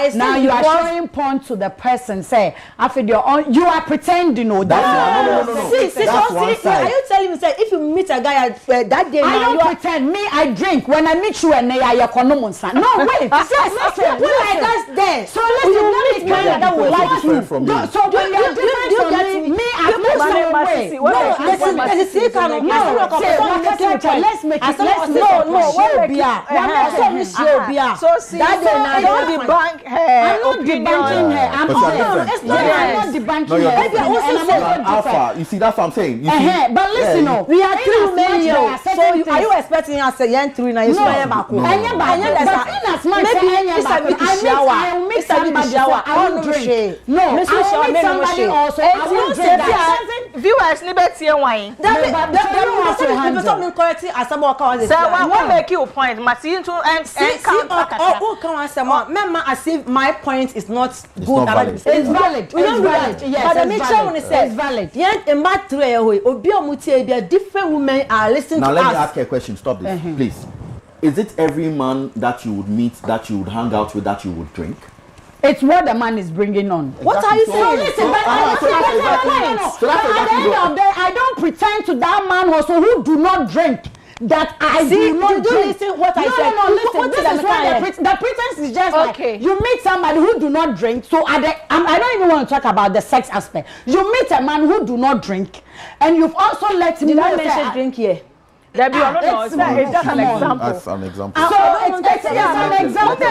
said now you are showing porn to the person. Say after you are pretending. No, no. See, are you telling me say if you meet a guy that day? I don't pretend. Me, I drink when I meet you and I economize. No, wait. Listen. That's there. So listen, let me kind that will like you. So when you're different from me, I move my way. No, listen, let's make it. So see, don't debunk her. I'm not debunking her. I'm not debunking her. Alpha, you see, that's what I'm saying. But listen, we are 3 million. So are you expecting us to yen 3 now? No, I will meet somebody else. I won't drink. No, I will meet somebody also. I won't drink that. Viewers, liberty and wine. What make you point? Machine to and Remember, as if my point is not good. It's valid. We don't do that. But the nature when it says valid. Yet in my 3 Obi different women are listening to us. Now let me ask you a question. Stop this, please. Is it every man that you would meet, that you would hang out with, that you would drink? It's what the man is bringing on. What are you saying? Listen, but at the end of the day, I don't pretend to that man also who do not drink that I do not drink. Listen what I said. No, listen. This is what the pretense is just like you meet somebody who do not drink. So I don't even want to talk about the sex aspect. You meet a man who do not drink, and you've also let him know. Did I mention drink here? It's just an example. That's an example. So it's an example.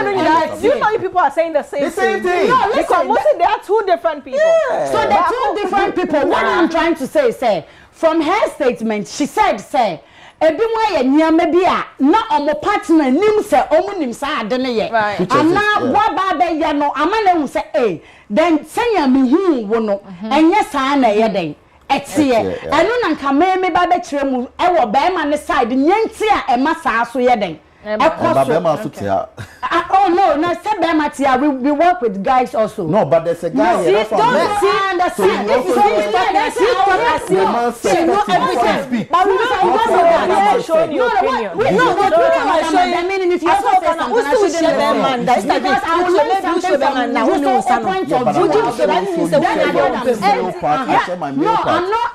You know, people are saying the same thing. No, because mostly they are 2 different people. Yeah. So the 2 different people. What I'm trying to say, from her statement, she said, ebi mo ye nyame bi a na omo partner nim se omo nim sa ade ne ye ana wa ba be ye no ama na hu se then senya me hu wo no enye sa na ye den etie enu na nka me ba be kire mu e wo be ma ne side nyanti a e ma sa so ye den Oh no, say we work with guys also. No, but there's a guy here. That's what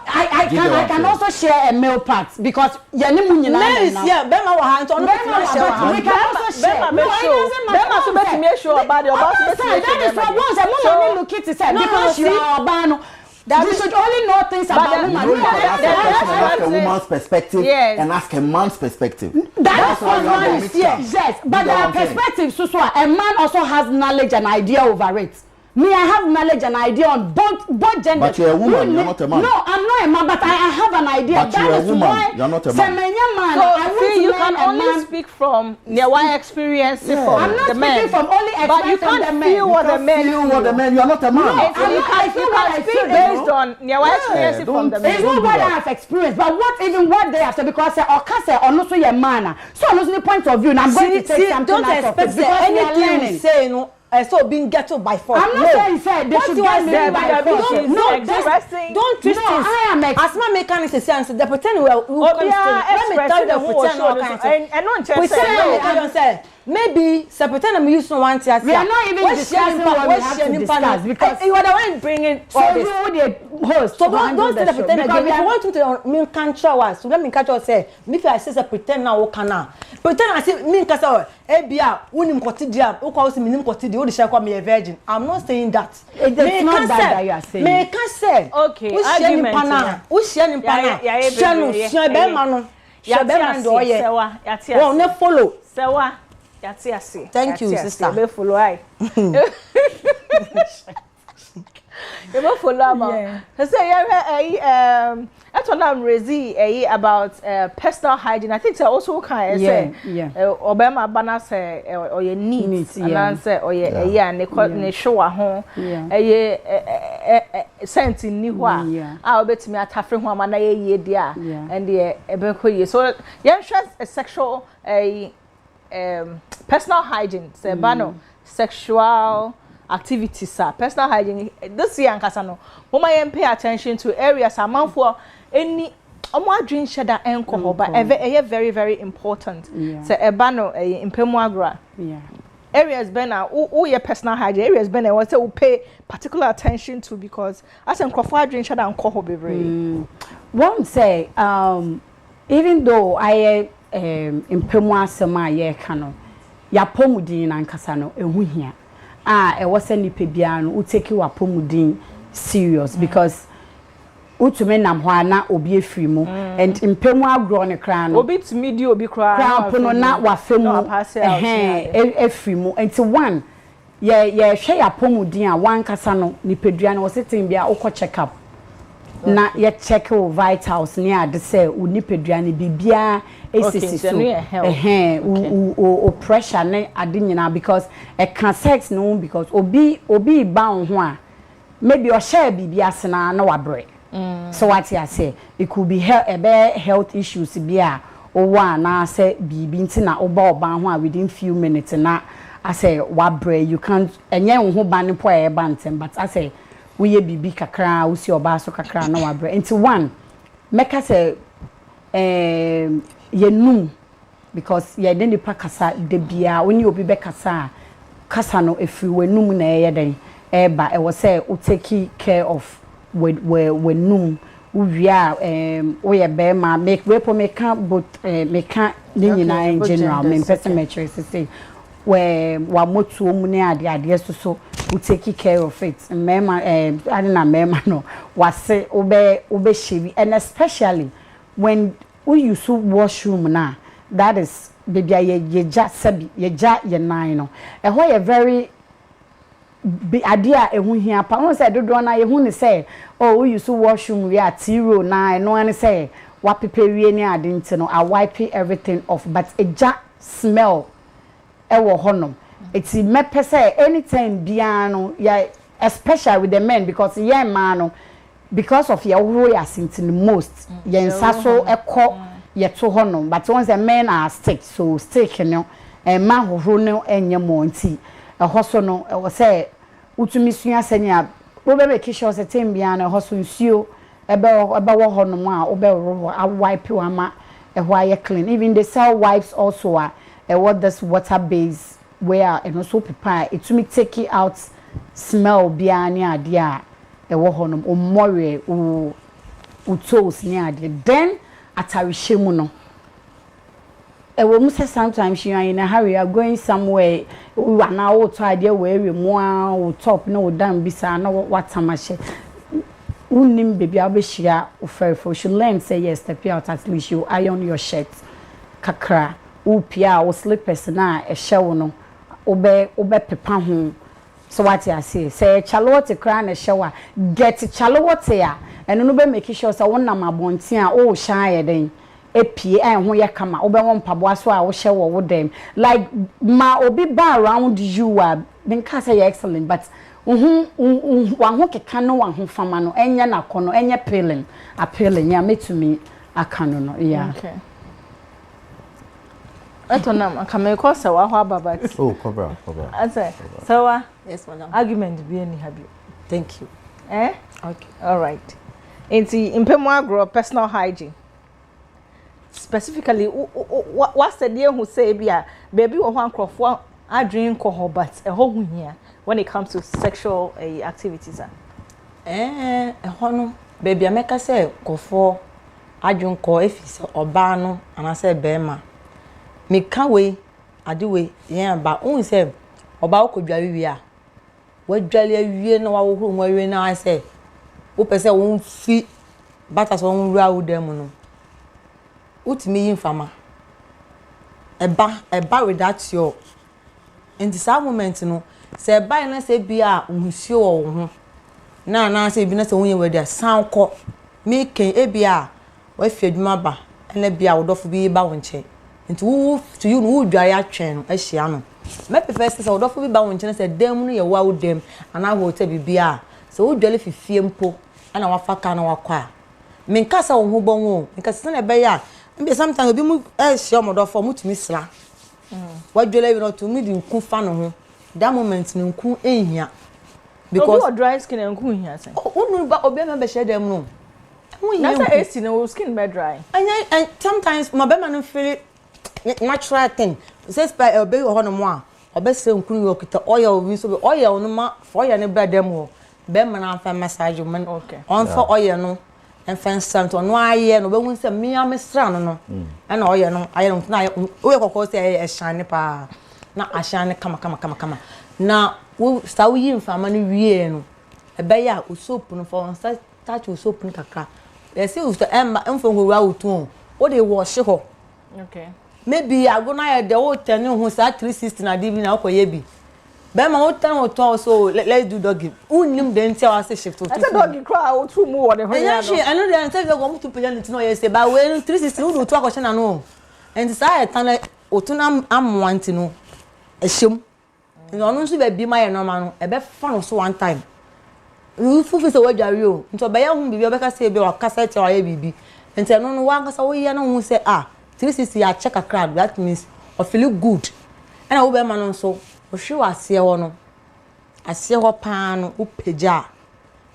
I can also share a male part because we can also share. Make sure about your boss. That is what once a woman look at it because you are Obano. That we should only know things about women. Ask a woman's perspective and ask a man's perspective. That's what man is. Yes, but their perspective, so a man also has knowledge and idea over it. Me, I have knowledge and idea on both genders. But you're a woman, you're not a man. No, I'm not a man, but I have an idea. But you're a woman, you're not a man. So, see, you can only speak from your experience from I'm not the men. Speaking from only experience. But you can't feel what the men feel. You're not a man. No, you can speak based on your experience from the men. It's not what I have experienced, but what they have said, because I can't say, or also your man. So, on the point of view, and I'm going to take something don't expect anything you say, no. So being ghetto by force. I'm not saying they should get me by force. No, don't twist it. I am as my mechanic is saying, they pretend we let me tell them pretend all kinds of things. Maybe pretend I'm using one to we are not even discussing what we have to discuss because you are the one bringing all this. So you host. So don't say the pretend again. If you want to me control us, so let me catch you say. If I say pretend now, what can I? Pretend I say me kasa ebia unim kotidia, uko usi minim kotidi, udi shakwa me a virgin. I'm not saying that. It's not that you are saying. Me can say. Okay. Argument. Ushia ni pana. Shanu, shebe manu. Shebe manu oye. Well, ne follow. Sewa. Thank you, sister. You follow I. You follow ma. Say that's what I'm raising about personal hygiene. I think they also can say Obama bana say or your needs and answer or your ne show at home sent in new one. I'll bet me at Tafri Homa na ye dear and the Ebenko. So a sexual personal hygiene say bano sexual activities personal hygiene this year and kasano woman pay attention to areas among for any adwin shada enko ho ba very very important so eba no impemu agra areas bena who your personal hygiene areas bena what say we pay particular attention to because as enkrofo adwin shada enko ho bebre one say even though I impemu asema ye ka no ya pomudin na nkasa no ehu hia e was any pebia no u take wa pomudin serious because utume nam ho ana obi afiri mu and impemu agro ne kra no obi to media obi kra pono na wa femu afiri mu and one ye hwe ya pomudin a wan kasa no nipedua no setin bia ukọ check up na ye check o vitals ne ade say unipedua ne bibia esisi so o pressure ne ade nyina because e can sex no because obi ba ho a maybe o share bibia sena na wabre so what I say it could be health issues bia o wa na say bibi ntina oba ho a within few minutes na I say wabre you can't enye ho ba ne po e ba ntem but I say we ye bibi kakra wo si oba so kakra na wabre into one make us say ye num because ye den nipa kasa de bia oni obi be kasa no efri we num na ye den eba e was say o take care of we num uwia we ye be ma make we po make but make ni nyina in general me person metrics say we wa motu mu ne ade so we take care of it mema I na mema no wase obe shebi and especially when we use washroom na that is baby ye ja sabi ye ja ye nine no e ho ye very idea ehu hia pa won say dodo na ye hu ni say oh we use washroom we at 09 no an say wa pepewie ni ade ntino I wipe everything off but e ja smell e wo honom it's me say anytime bia no ya especially with the men because yeah man no because of your royal sintin most yen saso ekọ ye to honom but once the men are stick so stick no ma hohoro no enye monti hoso no e wo say utumi sua senya wo be make sure say tembia no hoso nsuo ebe wo honom a wo be ro a wipe wa ma e ho aye clean even they sell wipes also what this water base where and also prepare itumi take it out smell bia ni ade a e wo honom o more o toes ni ade then atare mu no e wo mu say sometimes you are in a hurry you are going somewhere we are now to ade we mu a o top na o dan bisa na watamache unim baby abeshia o fair should learn say yes step out at least you iron your shirt kakra upia o slippers na e hye no obe pepa ho so what I say chalote kra na hye wa get chalote ya eno no be make sure say wona mabonten a o hye den epie ho ye kama obe won mpaboa so a wo hye wo dem like ma obi ba around you a binka say you excellent but wa ho keka no wa ho fama no enye na kono enye appealing ya metumi akano no yeah okay Etonam akameko se wa ho ababat. Oh, cobra. Ase. So yes madam. Argument be any habi. Thank you. Okay. All right. Enti impemu agro personal hygiene. Specifically what said you who say bia baby wo ho ankrofo adwin ko ho but e ho hu hia when it comes to sexual activities ho no baby ameka say kofo adwin ko efise oba no anase bema me can we adewe yen ba un say oba okodwa wi a wadwale awie na wa wo hu mu awie na say wo pese won fi bata so won wura wo dem no utimi yin fama eba with that your in this moment no say eba na say bia unsuo wo ho na say bi na say won we dia san ko me ken ebia wa fi adwuma ba na bia wo dofo bi ba won che nti wo to you no dware atwen no ahia no me first say wo dofo bi ba won che na say dem no ye wa wo dem ana ho te bibia so wo dwale fifie mpo ana wa faka na wakwa me nka sa wo ho bon wo nka se na be ya mbe sometimes obi mu ahia mo dofo mutumi sra wa dwale bi no to me di nku fa no ho that moment no nku ehia because obi dry skin nku hia say onu ba obi na be share dem no That's a AC no skin be dry. And sometimes my bema no feel natural thing. Say spy obey ho no mo a obese nkunu yo kita oil wi so oil no ma for oil ne bra dem ho bema na fa massage man on for oil no en fan sant on aye no be hu se me amesra no na oil no aye no na we kokko say e shine pa na ashane kama na wo sta wo yi mfama no wie no e be ya o soap no for on touch o soap no kakra e say o sta emfa ho wa otu o de wash ho okay maybe I go na the whole 10 who say 360 na divi na okoye bi be ma o 10 o to so let's do doggy unim den tia wa say shift o to doggy cry o tu mu wo de ho ya no I know the answer go mu to pay no no yes ba we 360 wo to akoshe na no and say tan o tu na amwanti no ehiem no no so be bi ma ye normal no e be fa no so one time you fufu say wadware o nto be ya hu bibi obeka say be wa kasa tia wa ye bibi nti no no wa kasa wo ye na hu say 360 ya check a crowd that means I feel good and I will be man so o hwe wase ho no ase ho paa no o peja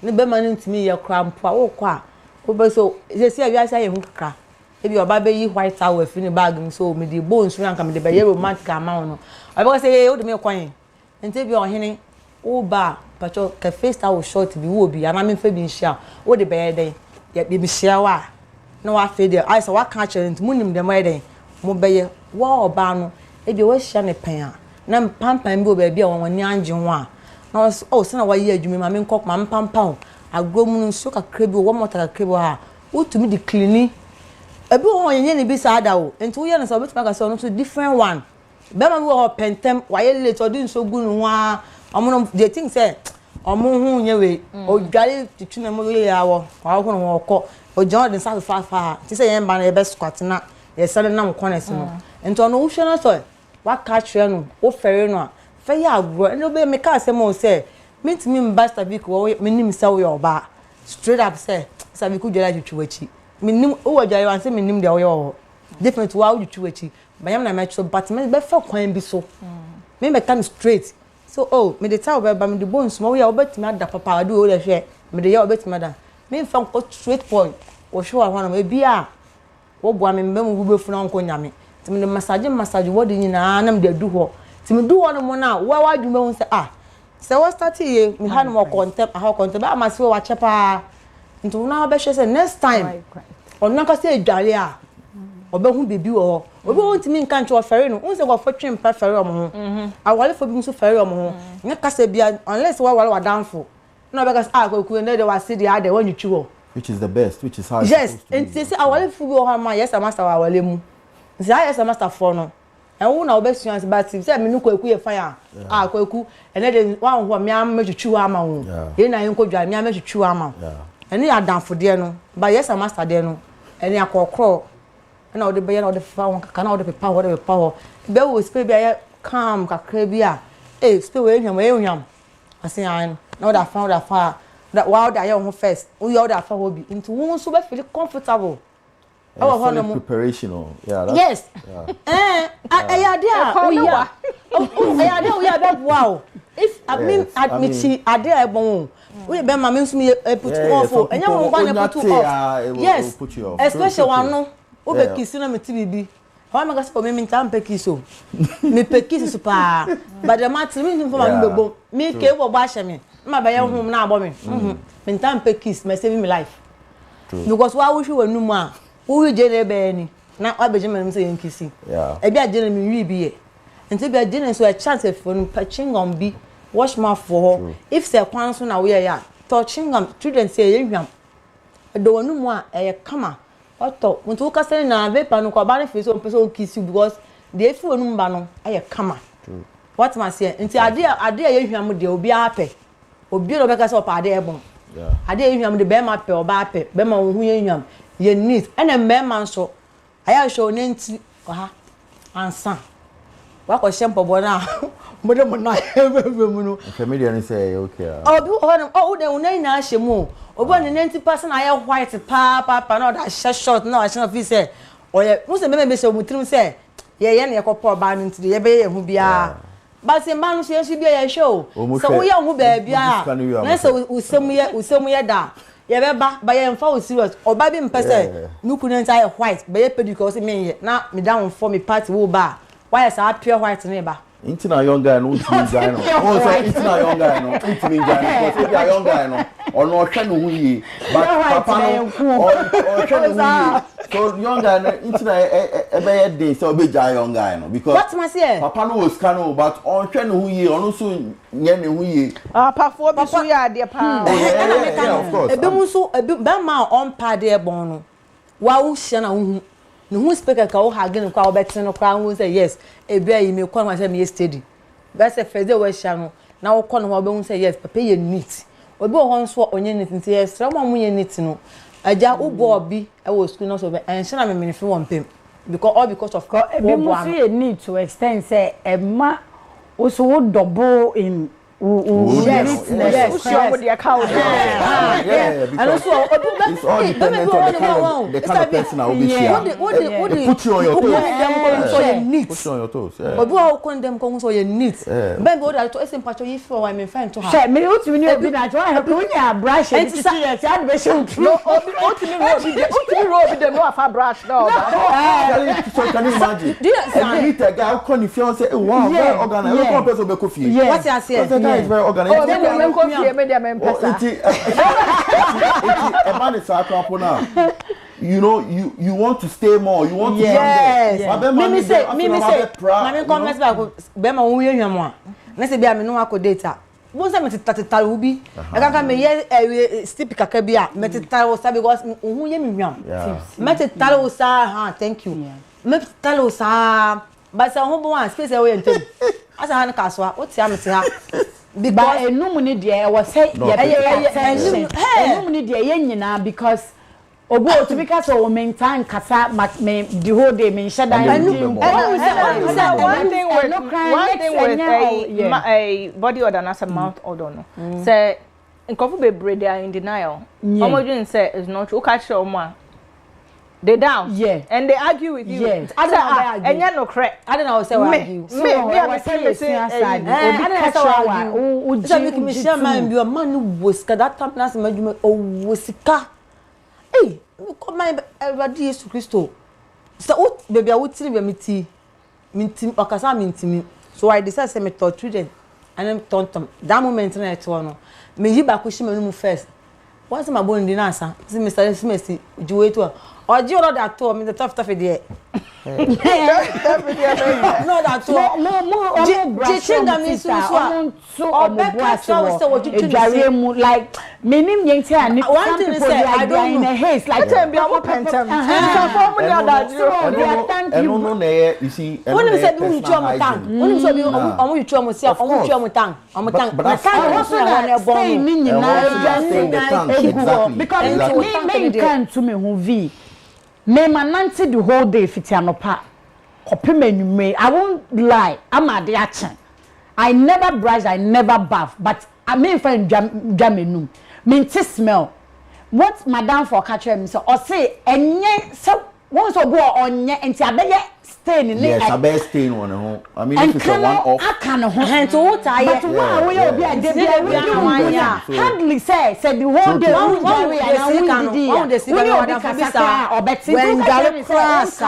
ne be man ntimi ye krampo a wo kwa wo be so se ya wi ye hu kakra e bi oba be yi white towel fi ni bag mi so me di bones ran ka me de be ye romantic amount no I be say o de me kwan nti bi o hene o ba pacho ka face towel short bi wo bi ana me fa bi nhia o de be ye den ye bi hia wa no wa fe there I say wa ka chere nti munim dem e den mo beye wa oba no e de wa hia ne pen a na pampan bi oba bi a won ni anje ho a na o se na wa yi adwuma ma me nkok ma pampan agromu no so kakra bi wo mota kakra bi ha utumi di clean e bi ho yenye ne bi sa ada o nti wo ye na so betima ka so no so different one be ma bi wo pentem wa ye late odi nso gu no ha omo they think say omo hu nye we o gari tituna mo ye ya wo wa ho no wo ko o John den sa fa ti say yen ba na e be squat na ye sele na mkones no ento no wo hwe na so wa ka kire no wo fere no a fe ya agro no be me ka se mo say mentimi mbasta bi ko menim se wo yoba straight up say sabi ku jela jutwachi menim wo jare wan say menim de wo yo different wa jutwachi bayam na match so but me be fa kwan bi so me me kan straight so me de tell be ba me de bones mo ya obetimi ada papa adu wo le hwe me de ya obetimi ada me fa ko straight point wo show ahwana me bia wo bo am me mu be funa nko nyame timi de massage wo de nyina na me de adu ho timi du ho no mo na wa wadwuma hu say se wo start ye me ha no mo content ha content ba ma se wo wa chepa ntu na be hwe say next time on ka say dwale a obe hu bebi wo obi won timi nka nche ofere no unse go fotwe mpa fere omo ho awale fo bi nso fere omo ho nya kasa bia unless wa wale wa downfall no be ka akwaku ne de wa see the other when you chiwo which is the best which is how yes and say awale fo bi wo ha ma yes master wa wale mu say yes master for no and who na obesua but say me no kwaku ye fire kwaku ene de wan ho me am metwetwu ama wo ye na yen ko dwa me am metwetwu ama ene ya downfall de no but yes master de no ene akokro na o de be na o de fa won kaka na o de pepa o de pepa ho be wo spray bia calm kakra bia spray we hwam asen na o da fa that wow da your first we all da fa ho bi into won so be feel comfortable preparation that's yes wow if I mean admit ade e bon we be ma me nso me put off enya won kwa na put off yes especially one no o be kisi na me ti bibi how am I going to me ntam pe kiso me pe kiso pa but the matter me nfo ma me bebo me ke wo ba hye me ma ba ye hu na abo me me ntam pe kiss me save me life because wa wo hwe wanu mu a wo je na be ni na wa be je me say nkisi e bi aje na me wi bi ye nti bi aje na so a chance for no patching on bi wash my for if say kwan so na we ya touching am children say ye hwam do wanu mu a e kama oto muntu ka say na be pa no ko ba na face on person kiss you because the if wanu mba no e kama what man say nti ade ye hwam de obi ape obi no be ka say opa ade e bon ade ye hwam de be ma pe oba ape be ma wo hu ye hwam ye neat ene me man so aya show ne nti ha ansa wa ko shempo bona mo de mo na mu no familiar ni say okay obi o de unai na ahemu obi on 90% aya white pa na da short na wa short fi say oye mo se me se omutrim say ye na ye ko po ba nti ye be ye hu bia ba se man so ye bia ye show so wo ye hu ba bia na se usem ye da ye beba ba ye mfa o serious oba bi mpese nuku ne nta white ba ye pedicure say me na me down for me party wo ba why say pure white ne ba Into a young guy, no, into a young guy, no, into me, because a young guy, no, or no, can we, but Papa, or can we, so young guy, into a bad day, so big young guy, no, because what must say? Papa was cano, but on can we, or no soon, yen we, Papa, dear pa, of course, a bimuso, a bit bama on paddy bono, wow, shana. No who speak a cow hagging cow betting or crown will say yes, a bear you may call myself yesterday. That's a feather west channel. Now call my bone say yes, papa you neat. Or go on swap on anything, yes, someone we need to know. A jar who bobby, I was screen over and send a minute for one pimp. Because of course, a need to extend, say, a ma also double in. Yes, sure with the account. And also, it's all dependent on the kind of person I will be here. Put you on your toes. So you need. Put you on your toes. But who are condemn going so you need. Ben go that to a simple you for I'm friend to her. Say me what you know be that I have to brush and see it had be show. No, no afa brush no. So can you imagine? Do you say meet a guy who if you say wow, very organized. Every person be coffee. What you say? Is very organized. Oh, then you coffee me dem empesa. A man is now. You know, you want to stay more. You want to yes. Me say, mami comment back be ma wo yehwa mo a. Na se bia me no akọ data. Bo se me tata wo bi. E kan me ye step kaka bi a me tata wo sa because hu ye me hwam. Me tata wo sa ha thank you. Me tata wo sa ba se ho bo one space e wo ntem. Asa han ka so a wo tia me tia. Because enum ni de e wo say enum ni de ye nyina because obo otubika so wo maintain kasa me the whole day me shada one thing with a body odor and a mouth odor no say nkofu bebre they are in denial omodun say is not true catch omo they down and they argue with you enya no correct I don't know say argue me I say I don't know say me share man bi o man wo sika that time na say madwuma o wo sika hey come my everybody Jesus Christo so baby I would tell you me team okasa me team so I decided say me torture them and them tontom that moment na it no me yi ba ko shi me first once my bone din answer see Mr. Smith juwe to oji all that to me the tough there no that to no chinga me so ejare mu like menim yenti ani one thing say I don't in a haste like tell me am pentem so for me that no na you see when you say you chu am tang when you say you chu am say you chu am tang but I also na stay ni nyina because me can to me hu vi me manante the whole day fitianopa kopemanyume I won't lie I'm at the action I never brush I never bath but I mean find jamenu me smell what madam for catch me so or say enye so once obo onye enti abeye stain ni yes abeye stain one ho I mean if it's a one off aka no ho ento what I but why we obi ade bia hardly say the whole day we are obeti when gale class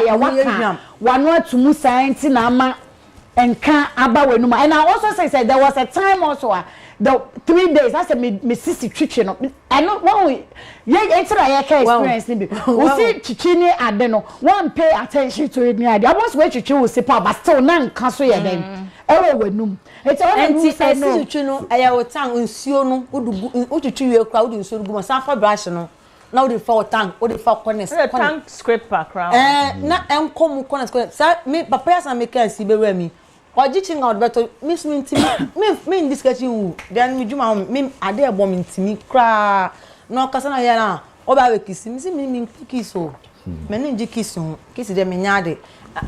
ya waka wanu atumu science na ama enka aba wenu and I also say there was a time also the 3 days I said me sisi twitwe no I know when we enter I can experience ni be we see twitwe ni ade no one pay attention to it ni ade I was where twitwe we see pa but still na nka so ye den ewo wenum it's all anti twitwe no aya wo tan nsuo no twitwe we kra wo nsuo gu mo safa brush no na wo dey for tank wo dey for corners tank scraper crown na enkom corners sa me papa ya sa me kan si be wa mi oji chinga odbeto miss me ntimi in this kitchen then me djuma me ade ebo me ntimi kra no kasa na ya na oba we kisi me kiso me ne nji kiso kisi de me nyade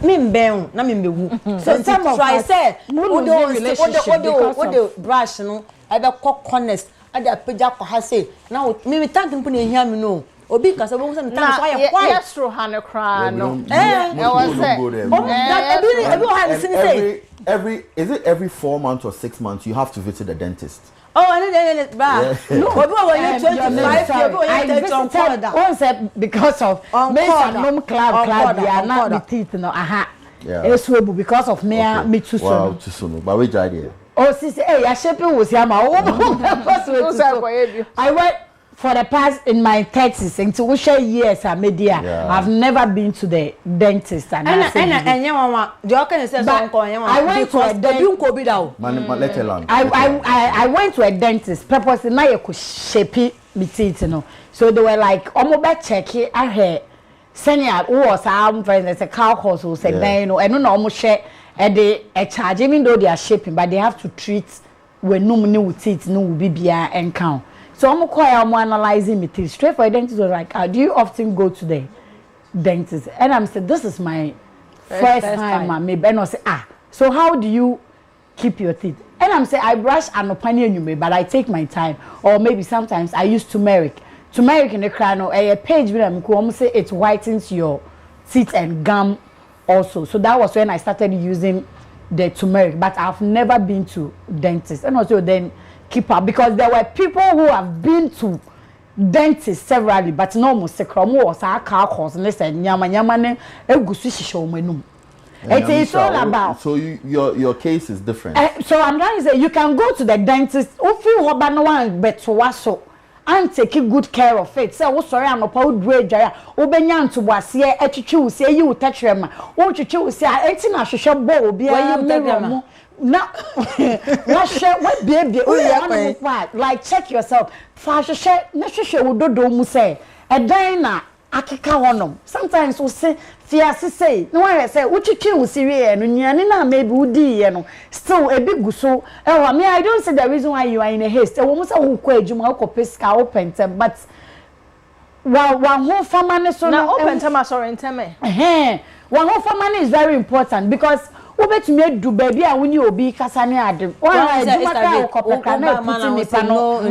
me mben na me mbewu so try say o brush no I be corners ade apeja ko ha say na me tank mpo na ehia me no obi kasa bo say tank so ya kwai yes ro han kra no I was say ebi ha say every 4 months or 6 months you have to visit the dentist? Oh, and then no, I visited once because of club we are not with teeth no it's because of me too soon but we tried here. Oh sis I shaping was here I went for the past in my 30s until we share years I've never been to the dentist and I went to a dentist. I went to a dentist purposely now you could shape me teeth so they were like almost check it I had senior who was our friend as a cow horse who said and no almost share a charge even though they are shaping but they have to treat when no new teeth no be and count. So I'm analyzing me teeth. Straight for a dentist was like, do you often go to the dentist? And I'm saying, this is my first time. Maybe and I say, so how do you keep your teeth? And I'm saying, I brush and opinion but I take my time. Or maybe sometimes I use turmeric. Turmeric in the crown or a page with them almost say it whitens your teeth and gum also. So that was when I started using the turmeric. But I've never been to dentist. And also then keep up because there were people who have been to dentists severally but no more sekromo was our car cause and listen nyama ne egusu shisho menum. It is all about. So your case is different. So I'm trying to say you can go to the dentist if you hoba no one beto waso and take good care of it. Say wo sorry anopa wo dure dware wo benya ntoboase etwetwe wo se yi wo tachrema wo twetwe wo se enti na hwehwe bo obi a me now what baby like check yourself fast share na hwehwe wo dodo mu say edan na akeka honom sometimes we say fiase say no one say wo twetwe wo siwe no nyane na maybe wo di ye no still a big guso me I don't see the reason why you are in a haste wo mu say wo kwa adwuma wo kopeska open tem but wa ho fama ne so na open tem asori nteme one ho fama ne is very important because obet me do baby a woni obi kasa ne ade why adwuma ka okopeka na puti me pa no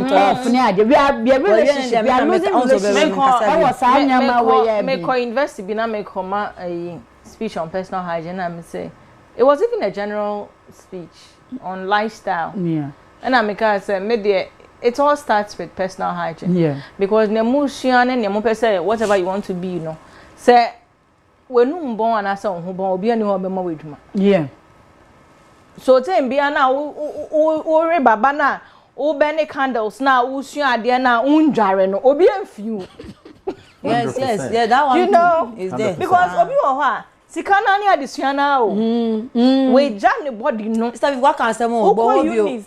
funi ade we are relationship we are losing relationship I was anyama we me ko university bi na me ko ma speech on personal hygiene and me say it was even a general speech on lifestyle and I make say me there it all starts with personal hygiene because ne mushian ne mo pese whatever you want to be say when you born and asa who born obi ani ho be ma weduma so tem bia na o re baba na o be ne candles na o sua ade na undware no obi amfiu yes that one is there because obi wo ho a sika na ni ade sua na o we jam the body no stop if what can say mo bo bio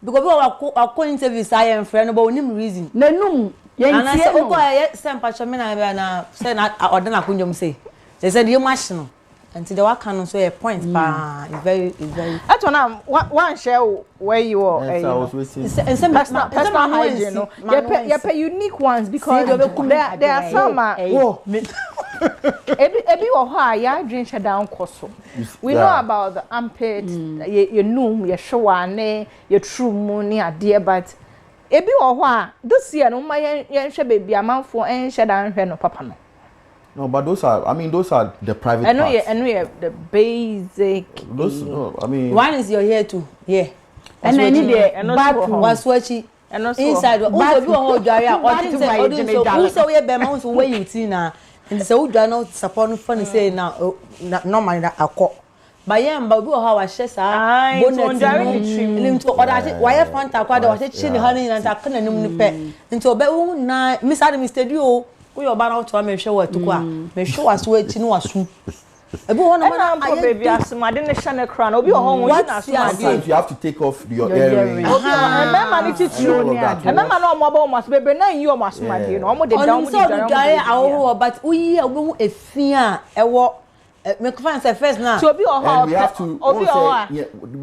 because we are interview science friend but onim reason nanum and I said, "Okay, some patient na say na order na kunjom say." They said you machine until the work can so a point pa is very That one share where you are. I was waiting. Personal hygiene, no. You're unique ones because there are some ebi wo ha ya drink down koso. We know about the armpit, your noom, your showane, your true money ade but ebi wo ho a this year no ma yen hwe baby amanfo en hwe dan hwe no papa no. No, but those are the private parts. I know the basic. Those I mean one is your hair too. Yeah. And then the bathroom was watching inside who so bi ho dware or think say who so we be ma so where you see na and say who dware no support no funny say na normal na akọ ba yam ba bi ho wa hye sa bonnet nim to order why fanta kwa da wa hye chi ni ha ni na ta kana nim ni pe nti obe wu na mi sa de studio we oba na to me hwe wa to kwa me hwe wa so achi no wasu ebi ho na ma baby asumade ne hye ne kra na obi ho ho na sometimes you have to take off your earrings. Obi remember ni titiro ni remember na omo ba omo aso bebe na yi omo asumade no omo de down so awo but we obi hu efia ewo me find say first now so obi and we have to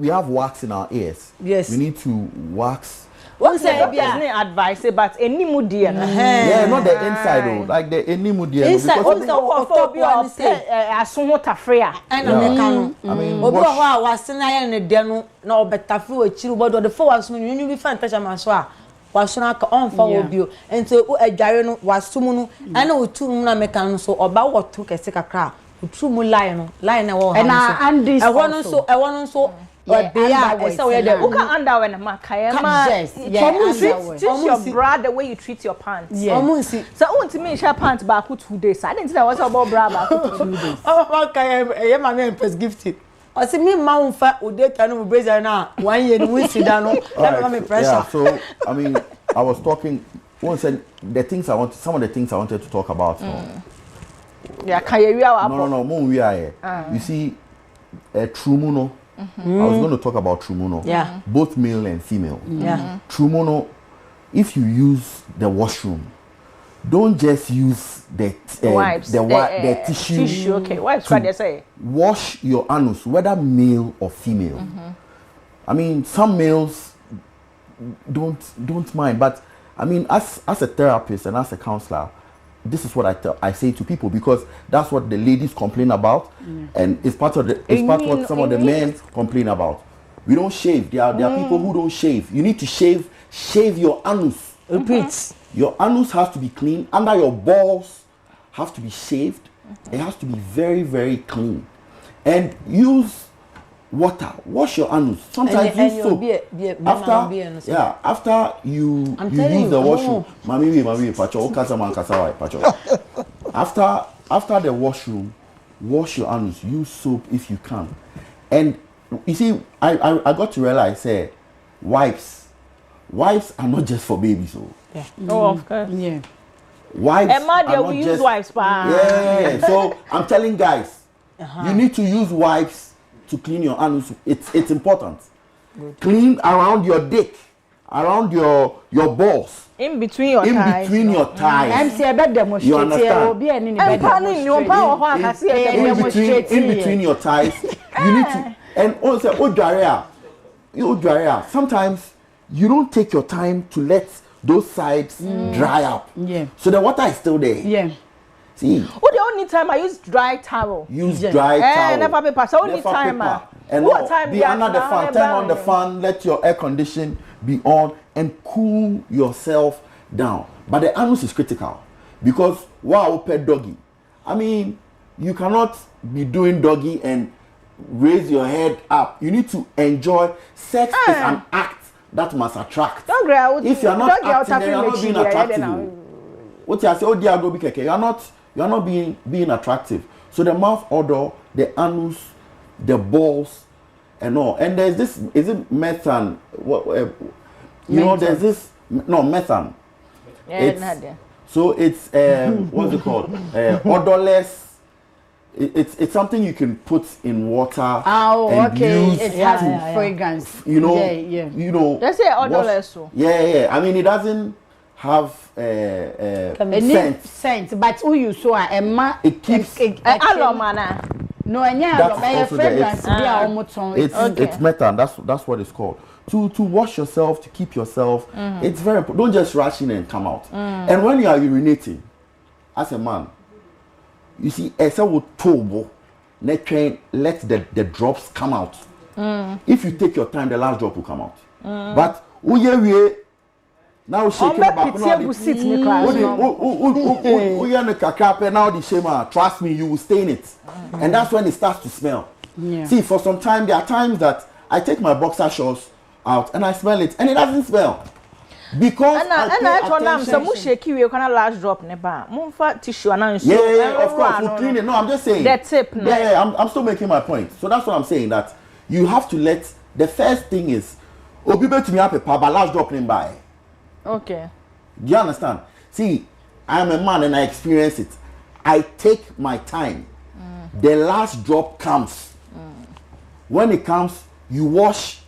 we have wax in our ears. Yes, we need to wax. What say business advice but enimu dear yeah, not the inside though, like the enimu dear because obi aso ho tafrea and American I mean obi ho a wasena ye ne de no na obetafe o chiru bodo the for waso no bi fan touch am so a waso na ka on fa obi o enti o adware no waso mu no ana o tu mu na American so oba woto kese kakra true mu line na wo and Andy's I want so yeah, so we can underwear na kaya ma treat your bra the way you treat your pants. So won't me share pants back 2 days. I didn't say I was about bra back 2 days. Oh kaya my name is gifted. I see me ma unfa udeta no brazier na 1 year we sit down no let me pressure. Yeah, so I mean I was talking once said some of the things I wanted to talk about. Yeah, kaya we are no mo we are. You see trumuno. I was going to talk about trumuno. Yeah. Both male and female. Yeah. Trumuno, if you use the washroom, don't just use the wipes, the tissue. Okay, wipes what they say. Wash your anus, whether male or female. I mean, some males don't mind, but I mean, as a therapist and as a counselor, this is what I say to people because that's what the ladies complain about, and it's part of what some of the men complain about. We don't shave. There are people who don't shave. You need to shave your anus. Repeat. Your anus has to be clean. Under your balls have to be shaved. It has to be very, very clean. And use water. Wash your anus. Sometimes use soap. After you use the washroom. After the washroom, wash your anus. Use soap if you can. And you see, I got to realize, wipes are not just for babies. Yeah. Oh, of course. Yeah. Wipes are not use just wipes, yeah. So I'm telling guys, you need to use wipes to clean your anus. It's important. Good. Clean around your dick, around your balls. In between your thighs. Your thighs. You understand? In between your thighs. You need to. And also, sometimes you don't take your time to let those sides dry up. Yeah. So the water is still there. Yeah. See. The only time I use dry towel. Dry towel. Never paper. So only time. And what time be under the fan. Turn on the fan. Let your air condition be on and cool yourself down. But the anus is critical because pet doggy. I mean, you cannot be doing doggy and raise your head up. You need to enjoy. Sex is an act that must attract. If you are not acting, then you are not being attractive. What you say, oh dear, go be keke. You are not being attractive. So the mouth odor, the anus, the balls, and all. And there's this. Is it methane? There's this. No, methane. Yeah, so it's what's it called? Odorless. It's something you can put in water. And use it has fragrance. Let's say odorless. Yeah. I mean, it doesn't have scent, but who you saw it keeps no, fragrance. It's methane. That's what it's called. To wash yourself, to keep yourself. It's very important. Don't just rush in and come out. And when you are urinating, as a man, you see, let the drops come out. If you take your time, the last drop will come out. But now shaking back now the shame, trust me, you will stain it. And that's when it starts to smell. See, for some time, there are times that I take my boxer shorts out and I smell it and it doesn't smell. Because I told them some shaky we can last drop never. Tissue and of course we'll clean it. No, I'm just saying that tip. I'm still making my point. So that's what I'm saying, that you have to let the first thing is obibe to me up a but last drop in by. Okay. Do you understand? See, I am a man and I experience it. I take my time. The last drop comes. When it comes, you wash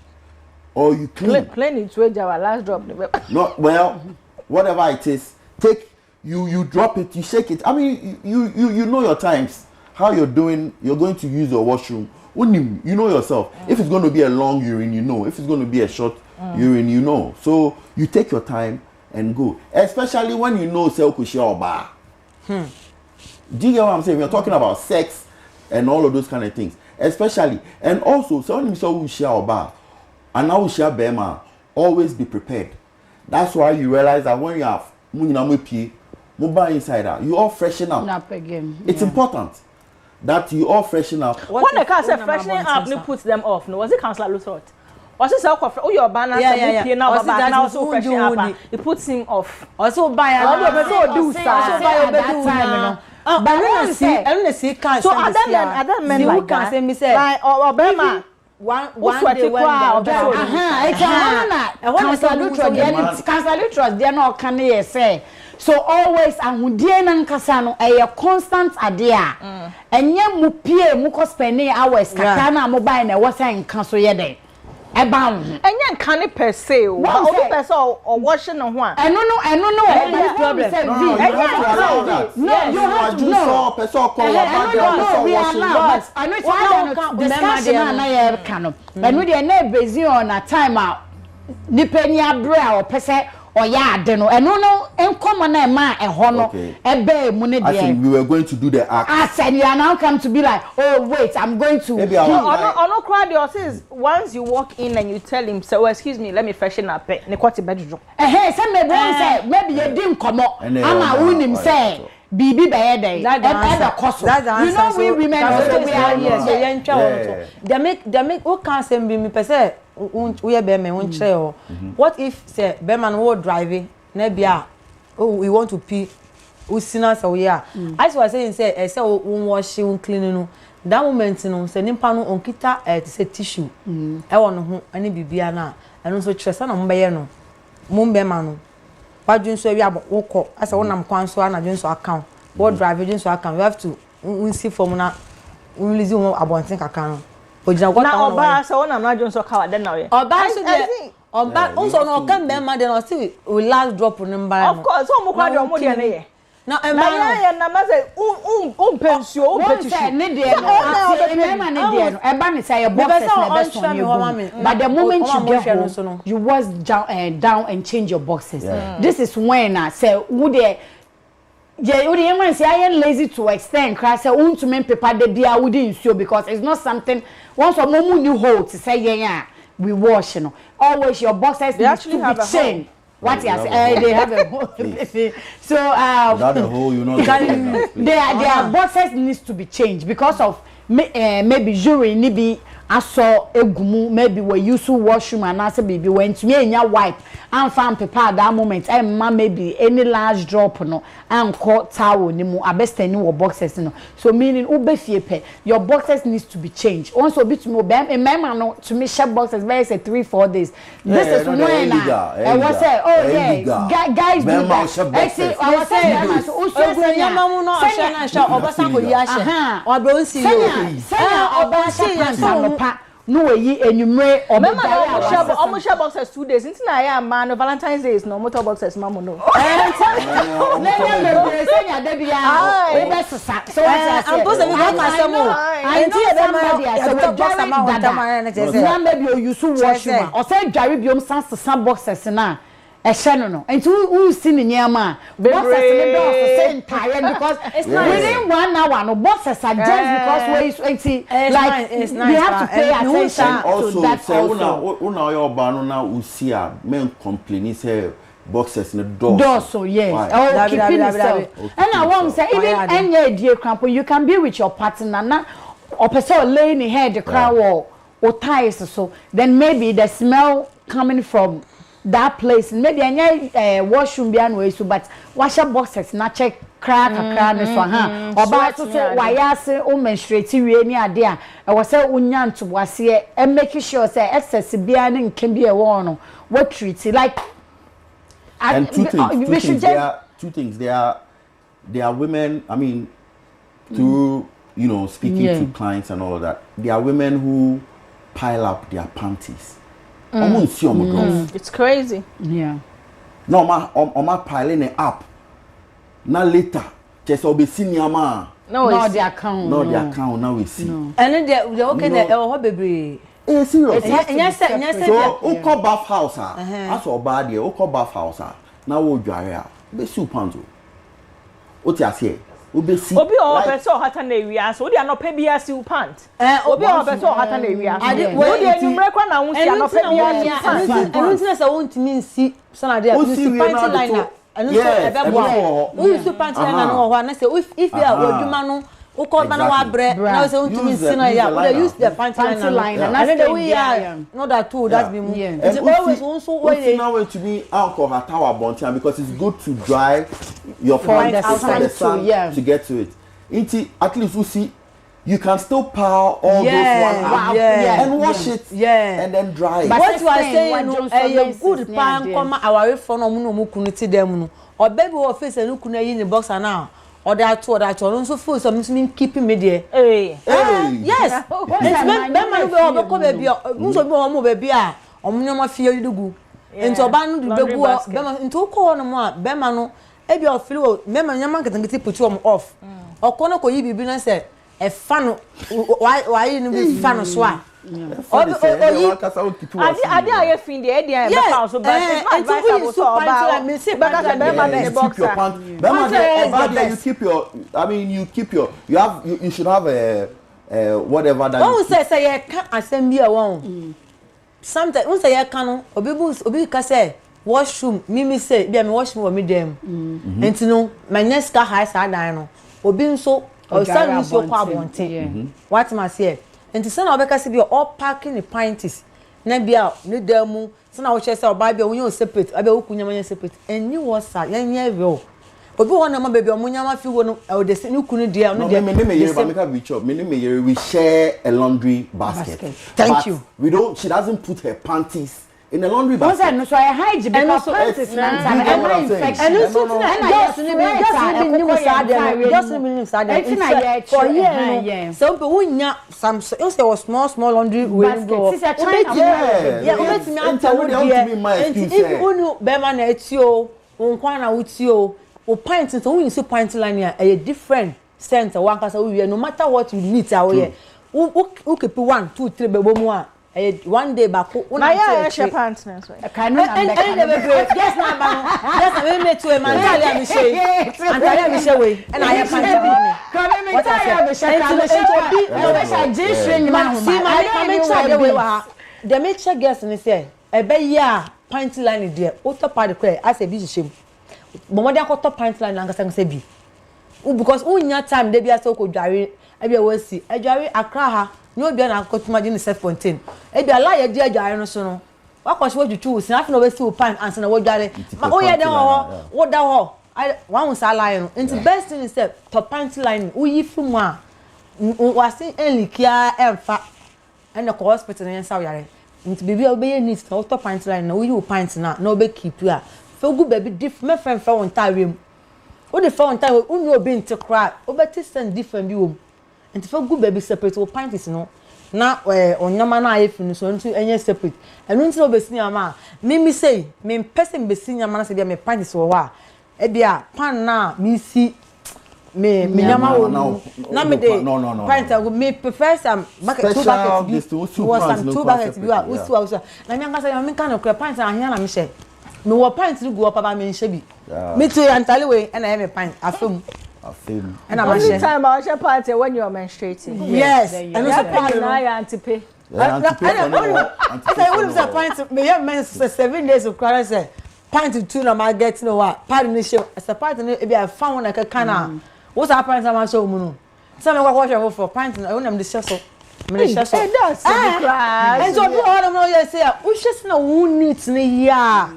or you clean. Clean it to our last drop. No, well, whatever it is, you drop it, you shake it. I mean, you know your times, how you're doing. You're going to use your washroom. You know yourself. If it's going to be a long urine, you know. If it's going to be a short urine, you know. So you take your time and go. Especially when you know self-kushia or bar. Do you get what I'm saying? We're talking about sex and all of those kind of things. Especially, and also, so when you say share or bar, and now we share bema, always be prepared. That's why you realize that when you have mobile insider, you all freshen up. Again. It's important. that you all freshen up. When the car said freshening up, you put them off. No, was it Councillor Luthor? Was it self? Oh, your banner. Yeah. Now also freshening up. It puts him off. Also buy a do that. But I don't see can't. So other men like that. Say me say like Obama. One day when Councillor Luthor they no can hear say. So always ahudie na nkasa no a constant idea. Enye mu pie mu ko spending hours kaka na mo buy na wo say nka so ye den. Eba enye nka ne per se o. Obi per se o washing no ho a. Eno no problem. No, you have to know. Person call about I know it's discussion na ye ka no. Eno de na bezi on a time a nipa ni abra o pese oya ade no eno no enkomo na ma eho no ebe mu ne de. I think we were going to do the act. I said you are now come to be like, oh wait, I'm going to no crowd your says once you walk in and you tell him so excuse me, let me freshen up ne kwati bedjo. Say maybe one say maybe you didn't come up ama unim say bibi be ye dey you know we women also we are here so yen twa they make who can say me pese we be me won kire o what if say be man wo driving na bia oh we want to pee we sina say we are as was saying say we wash we clean no that moment no say nimpa no onkita say tissue e won ho ani bibia na eno so kire say na mo be ye no mo be man no wadun so wi abokọ asa wonam kwan so na dun so account what drive dun so account you have to see from na release one abontin kaka no ojina kwata na oba so wonam na dun so kawa den na we oba so de oba also no kan be ma de no still we last drop number of course so mo kwa de mo de na ye na emba na ma say pension petition ne de no eba ne say your boxes na best on you but the moment you get home you was down and change your boxes this is when I say would there you man say I am lazy to extend cry say want to make paper de bia would ensure because it's not something once a mom new hold to say yeah we wash you know always your boxes they actually have a changed. What yes, they have a hole. So without a hole, you know, their boxes needs to be changed because of maybe jury maybe I saw egumu maybe we used to washroom and answer baby when to me enya wipe and found paper at that moment and ma maybe any large drop no and call towel ni mu abesta ni wo boxes no so meaning ube fie your boxes needs to be changed also bit mo be remember no to me share boxes very say 3-4 days this is when I was say oh yeah guys do that I say I was say yamamu no ashana sha obasa ko yi ahye obo nsi yo obasa no we enumere almost boxes 2 days into na ya man Valentine's Day is no motor boxes mamo no no and who see the nyama boxes the tired because within 1 hour no boxes are just because we like we have to pay attention also, to that also una your banu na usia men complain say boxes no doors so yes oh keeping yourself and I want say even any dear cramp you can be with your partner na or person laying in head the crowd or ties so then maybe the smell coming from that place maybe any washroom bian way so but wash up boxes na check crack no so ha oba so wayase o menstruate wie ni ade a e wo say unya ntobase e make sure say excess bian nke bi e wo no what treat like and two things they are women I mean through you know speaking to clients and all of that they are women who pile up their panties. It's crazy. Yeah. No, ma piling it up. Now later, just obviously niama. No, the account. No, the account now we see. And then they okay there baby. Eh serious. Yes. So, uko bath house as oba there, uko bath house now wo dware a, be su panzo. O ti ase obi o person hata na ewia so dia no pa bia si pant obi o person hata na ewia so dia numre kwa na won si no pa bia si pant enu tin say won timi nsi so na dia si pant liner enu so ebe bo won si pant liner no ho na say if you are odwuma no who call Banawa bread, now say to me, they use the panty line, and then we are not that too, that's been it's always also way now to me, alcohol tower bontian because it's good to dry your pants outside the sun to get to it. At least you see. You can still power all those one and wash it and then dry it. But what you are saying, a good pan come our phone no kuniti dem or baby or face and look in the box now. Or that two or that one also feel something keeping me there. Yes. Baby, or feel you do. Into ban the go into corner more, Bemano, Ebi or flu, Memma Yaman can get put you off. Or corner ko you be say. A fan why you be fan so I I find the idea of house so you keep your I mean you keep your you should have a whatever that you say can assembly one sometimes once I can obi ka say washroom me say be me washroom with me dem enti no my next car house adan no obi nso or some so kwa bonte what must say and say na obeka se be all packing the pints na bia ne damu say na wo che say oba bia wo yin separate abia wo kunya manya separate and you was sa yan ye we obi wona ma baby omunya ma fi wo no o de ne kunu dia no de me we share a laundry basket. Thank you. We don't she doesn't put her panties in a laundry basket. No, so I hygiene because panties and also for year so people who nya some you say was small laundry way go if unu be man na etio unkwa na utio o pint so we use pint line a different scent one kasa we no matter what you need away who keep 1 2 3 bebo mu a one day back na ya share pants na so and yes na ba yes we me to a man tell me say we and I have pants come me tell me say jeans string man see me tell the way wa the make sure guess ni say e be ya pint line there o to part the as e bi shim but when they go to pint line na nka say bi because unya time dey bia so ko dware e bia we si e dware akra ha no bia na akotuma di ni self contain e bia la ye di adware no so no wa kwaso wo tutu sin afi no be si o pint ansa na wo dware ma o ye den wo da ho one was line into best thing is to pint line uyi from a was in kia emfa and the hospital in South Yare into baby obey needs to to pint line no you pint na no be keep you feel good baby different friend for one time o the for one time unu obi nti cry obeti send different bi wo nti feel good baby separate o pint is no na onyama na ayefinu so ntu enye separate enu nti obesi nyama me say me person besi nyama na se bia me pint is wo ha e bia pan na me si me nyama wo na me dey pint I go me prefer some bucket 2 buckets bi 2 buckets bi wa usu na me ngasa me kan no pint na ahia na me she me wo pint no go up ba me nhye bi me to antale we na me pint afem and I'm only time I share party when you are menstruating. Yes, and also pint na ya antipe. I say what is a pint me ya men 7 days of cry say pint 2 na ma get no what part ni show as a part no e be I found na ka na what's that pint am show mu no say me kwa show for pint na won am the show so me the show so that's cry and so all of no you say we just na who needs ni ya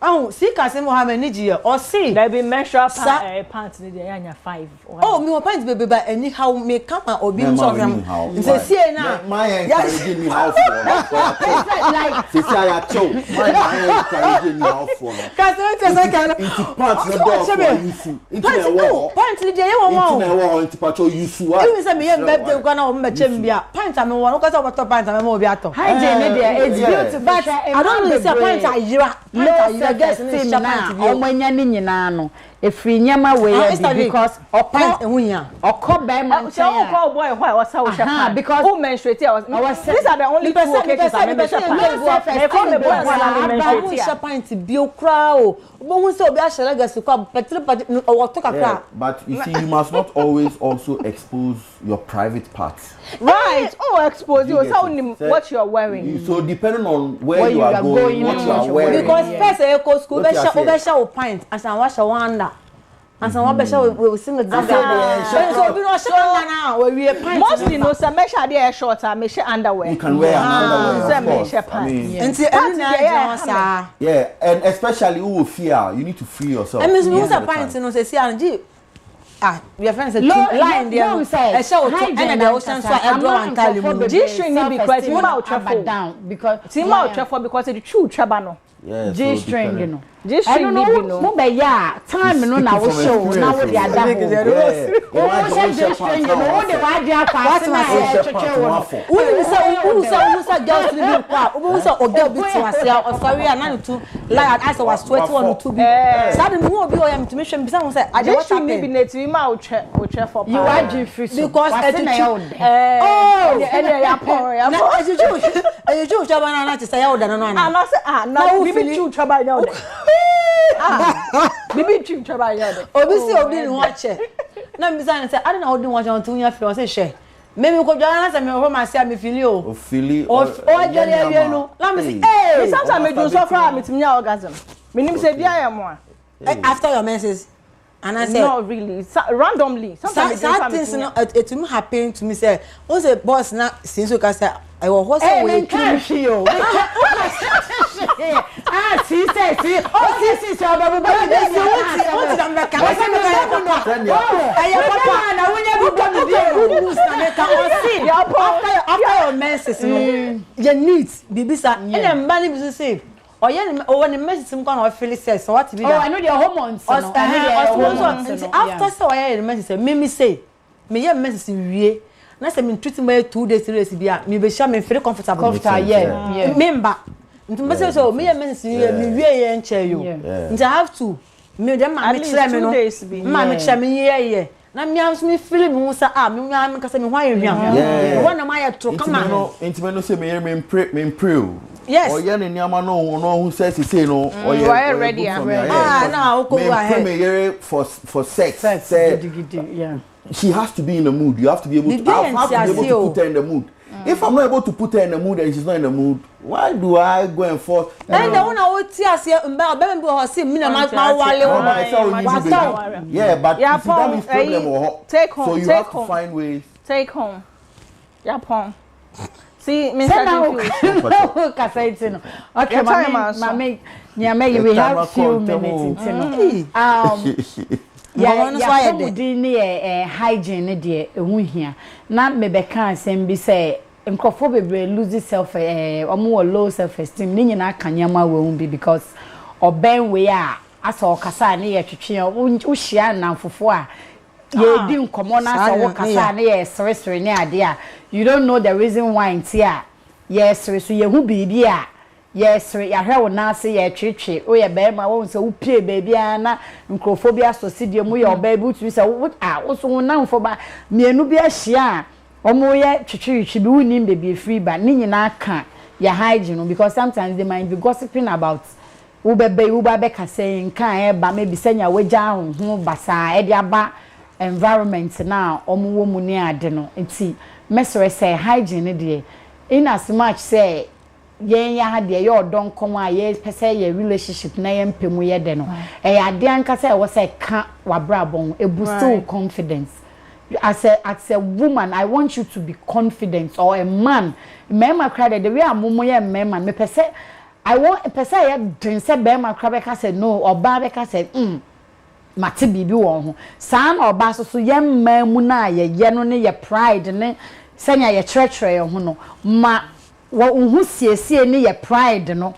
oh see Kasim Mohammed niji or see there be menstrual pants ni dey anya 5 oh me pants baby but anyhow me come obi program say see na my encouraging me how for like say I chow my encouraging me how for Kasim say can into pants no door for you into na wo pants ni dey won into na wo into pacho you su ah you say me yem birthday kwa na o me chem bia pants am won ko say o to pants am mo obi ato hygiene dey it's beautiful but I don't know say pants ayira pants guess in Japan omanya ni nyina no efiri nyama we because pint ehunya okoba man so call boy why was how Japan because who menstruate these are the only two occasions I remember pint bio kra o bo say obi ahele gas kwa petrol o to kakra but you see you must not always also expose your private parts right expose you so what you are wearing so depending on where you are going what you are wearing because first school be show pint as I wash wonder and some be share we sing exactly so be no share na we pants mostly no say me share dey short me share underwear you can wear an underwear of course. Yeah, and especially who will fear, you need to free yourself. I mean, you use a pint no say we are friends line there I show and the ocean so everyone and tell you G-string ni because you ma travel down because ma travel because the true traba no G-string you know G-string ni bi no mo be ya time no na wo show na wo dey ada wo G-string you know wo dey wa dia kwa na who say girls ni bi kwa who say oga bi to ase o sorry na to like I was sweat one to be sad no obi o yam to me hwem bi say wo say I dey what happen bi na ti ma o che for you are G free because and ya power ya eju chaba na ti say ya oda no na na say na bibi chu chaba ya oda bibi chu chaba ya oda obi si obi ni ho che na mi say I don't know how do want to nya feel say share maybe ko jana say me ho ma say me feel o feel o jere awie no na me say eh sometimes me do so far me timnya orgasm me nim say bia ya mo after your menses and I say not really randomly sometimes things no it will happen to me say what's a boss na since you can say I was also we can feel see so baby what am I na when you go to the news na make am see after your menses no you need bibisa and mbani bi say when the message come on feel says so what be that I know their hormones after so I the message say me say me hear message wie na say me treat me 2 days 3 days bia me be sure me feel comfortable yeah member nti say so me hear message me wie ye nche yo nti I have to me dem ma me try me no ma me try me ye na me am me feel me say me am kasa me ho ayehwam wona ma ya to come on nti me no say me pray yes or yen niama no who says he say no or you ready now go ahead me for sex yeah she has to be in the mood you have to be able to put her in the mood if I'm not able to put her in the mood and she's not in the mood why do I go and force and the one I tia ase mba be go see me na ma wale yeah but if that is problem or take home so you have to find ways take home Japan see me okay mama we have few minutes yeah, hygiene de ehu hia na me be kan asem bi say nkofo bebre lose self omo low self esteem ni nyina akanyama we bi because oben we a asa okasa na ye twetwe wo hia na mfofo a ye di nkomo na asa wo kasa na ye sere ne ade a you don't know the reason why ntia ye sere so ye hu bibi a yes ya hwe wona se ya twetwe o ye be ma wo se wo pie baby ana nkrofobia society mu ye oba bi tu se wo so wona mfo ba mienu bi ahia omo ye twetwe bi woni baby free ba ni nyina ka ya hygiene because sometimes they might be gossiping about wo ba be ka say nkan e ba maybe senya wagya ho basa e dia ba environment na omo wo mu ni ade no enti mesere say hygiene de in as much say yen ya ha de ye odon kom a ye pese ye relationship na ye mpemu ye de no e ya de anka say wo say ka wabrabon e boost confidence as a woman I want you to be confident or a man mema cry the way amumu ye mema me pese I want pese ye dwen say be ma cry be ka say no oba be ka say mate bibi won ho san oba so ye mmamu na ye no ne ye pride ne senya ye tretre ye ho no ma wo hu siesie ne ye pride no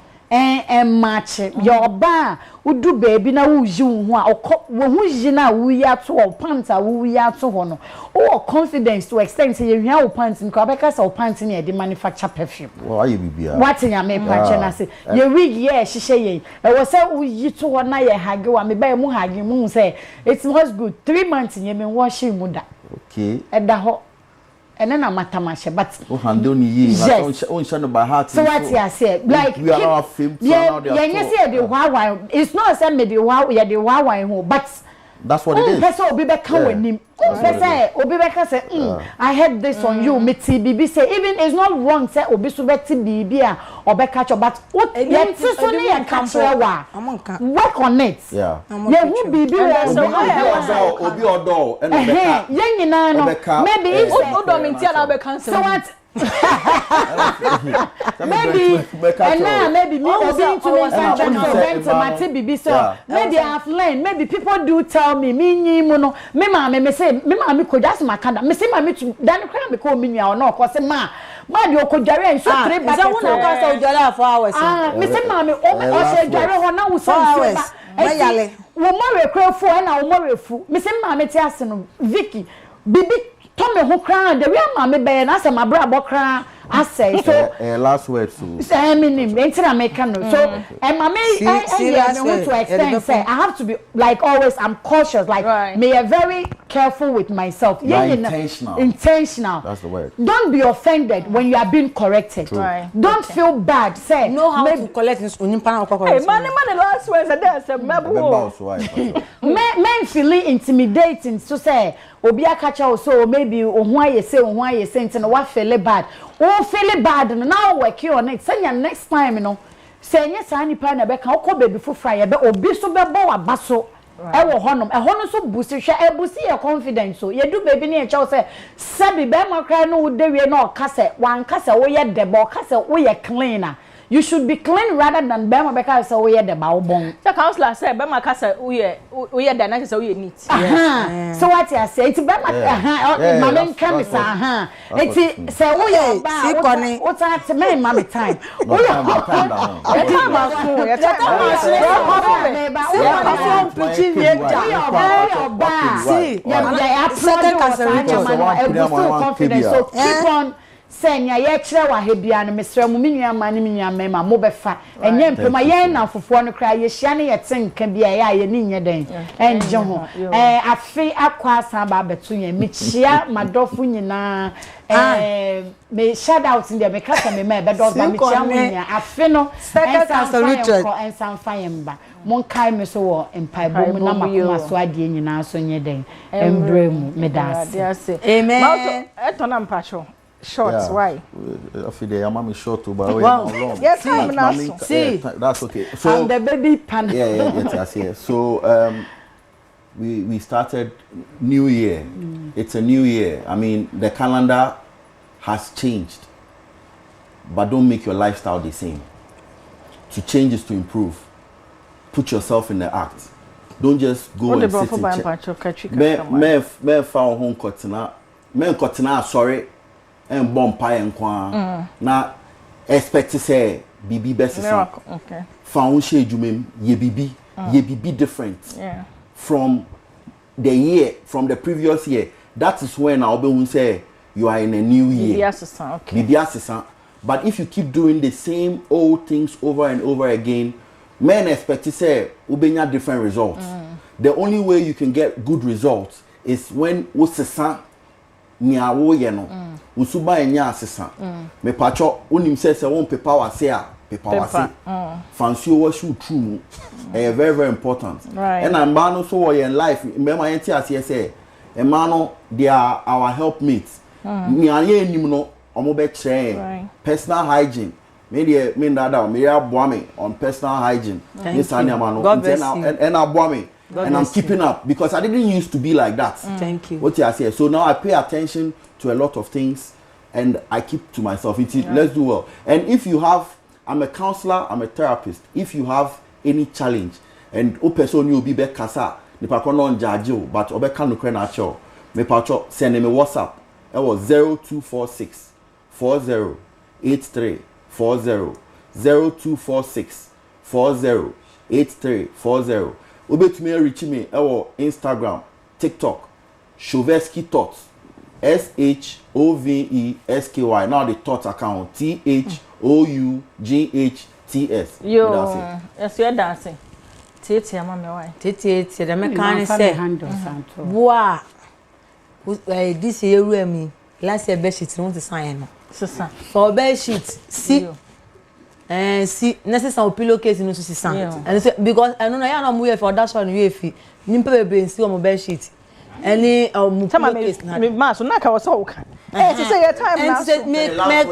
match your ba udu baby na wo yi wo a wo hu yi na wo yi ato o panta wo yi ato ho no o confidence to extend say ye hia wo pants nko abeka say wo pants na ye de manufacture perfume why you bibia what nya me panche na say ye wig ye hihye ye e wo say wo yi to ho na ye hage wa me ba mu hage mu say it was good 3 months ye me wash mu da okay da ho and then I'm matamashe but oh handle ni yi on shano by heart so what you say like we are not fame now yeah you say the why it's not say me the why you the why ho but That's what it is. Person obi be kan wanim. Person obi be ka say, I heard this on you. Me TBB say even it's not wrong say obi so be TBB a obi catch but what yet so ne catch wa. Work on it. Yeah. Ye who BB obi odo and obi ka. Ye nyina no. Maybe if odo me ntia na obi cancel. So what? Maybe maybe me being to me maybe I've learned. Maybe people do tell me no me say me could just my kind me say me to dan cry me call me or no cause ma dey okojare and so three back so one cause ojare 4 hours me say ma me o say jare ho na wo so mayale wo mo rekrefo na wo mo refu me say ma me ti ase no Vicky bibi Tommy who cry the real mammy bear na say my brother cry I say so last word so say me American so and mommy I want to extend say I have to be like always I'm cautious like me very careful with myself intentional that's the word don't be offended when you are being corrected don't feel bad say know how to collect this unimpa hey money last words there say men feeling intimidating so say obi akacha so maybe ohun ayese ntin wa feel bad o feel bad now work on it say next time no say nya sa nipa na be ka okọ baby fufra ye be obi so be bo abaso e wo honom e hono so busi hwe e busi ye confidence so ye do baby na e chaw say sabi be makra no wo dewie na o ka say wan ka say wo ye debo ka say wo ye cleaner you should be clean rather than Bema because so we the baobon. The counselor said Bema Casa we are the next so we neat. So what I say it's Bema my main camera it's say we are what's that to me mommy time. We are confidence so keep on senya ye kire wa hebia no mesra mu minua ma ne minua mema mo befa enye mpema ye na fofo no kra ye hia ne ye tenka bia ye ni nye den enje ho afi akwa asa ba beto ye mechia madofo nyina me shout out in there me kasa me be do ba mechia munya afi no en san fayemba mon kai me so wo empaibo mu na makoma so ade nyina so nye den embremu me das amen etona mpacho shorts why afide mama short but long yes see that's okay so and the baby pan yes so we started new year it's a new year I mean the calendar has changed but don't make your lifestyle the same to change is to improve put yourself in the act don't just go and sit and check me found home kotina sorry and bompa enkwa na expect say bibi best okay found she jumem ye bibi different from the previous year that is when I will say you are in a new year bibi assistant but if you keep doing the same old things over and over again men expect to say ubenya different results the only way you can get good results is when usesa niawo ye no usuba enya asesa me pacho onim se won paper wase a paper wase fancy o washu true very very important and I'm no so we in life remember enti ase say e ma no they are our helpmates ni anye enim no omo be kire personal hygiene me that me aboa me on personal hygiene this anya ma no and aboa me and I'm keeping up because I didn't used to be like that. Thank you. What you say? So now I pay attention to a lot of things and I keep to myself. Let's do well. And if you have, I'm a counselor, I'm a therapist. If you have any challenge and o person you be kasa, ni pa kono njajo, but obe kanu kre na cho. Me pa cho send me WhatsApp. It was 0246 40 83 40 0246 40 83 40. Obetumi reach me our Instagram, TikTok, Shoveski Thoughts, SHOVESKY. Now the Thoughts account, THOUGHTS. Yo, yes, you're dancing. Titi, I'm on my way. Titi, the mechanic say, "Boah, this year we me last year bed sheet want to sign. So bed sheet see." see necessary pillowcase no so sisan and say because I know na ya na mo for that's one you efi nimpa be see on bed sheet any pillowcase na me ma so na ka was so ka to say your time now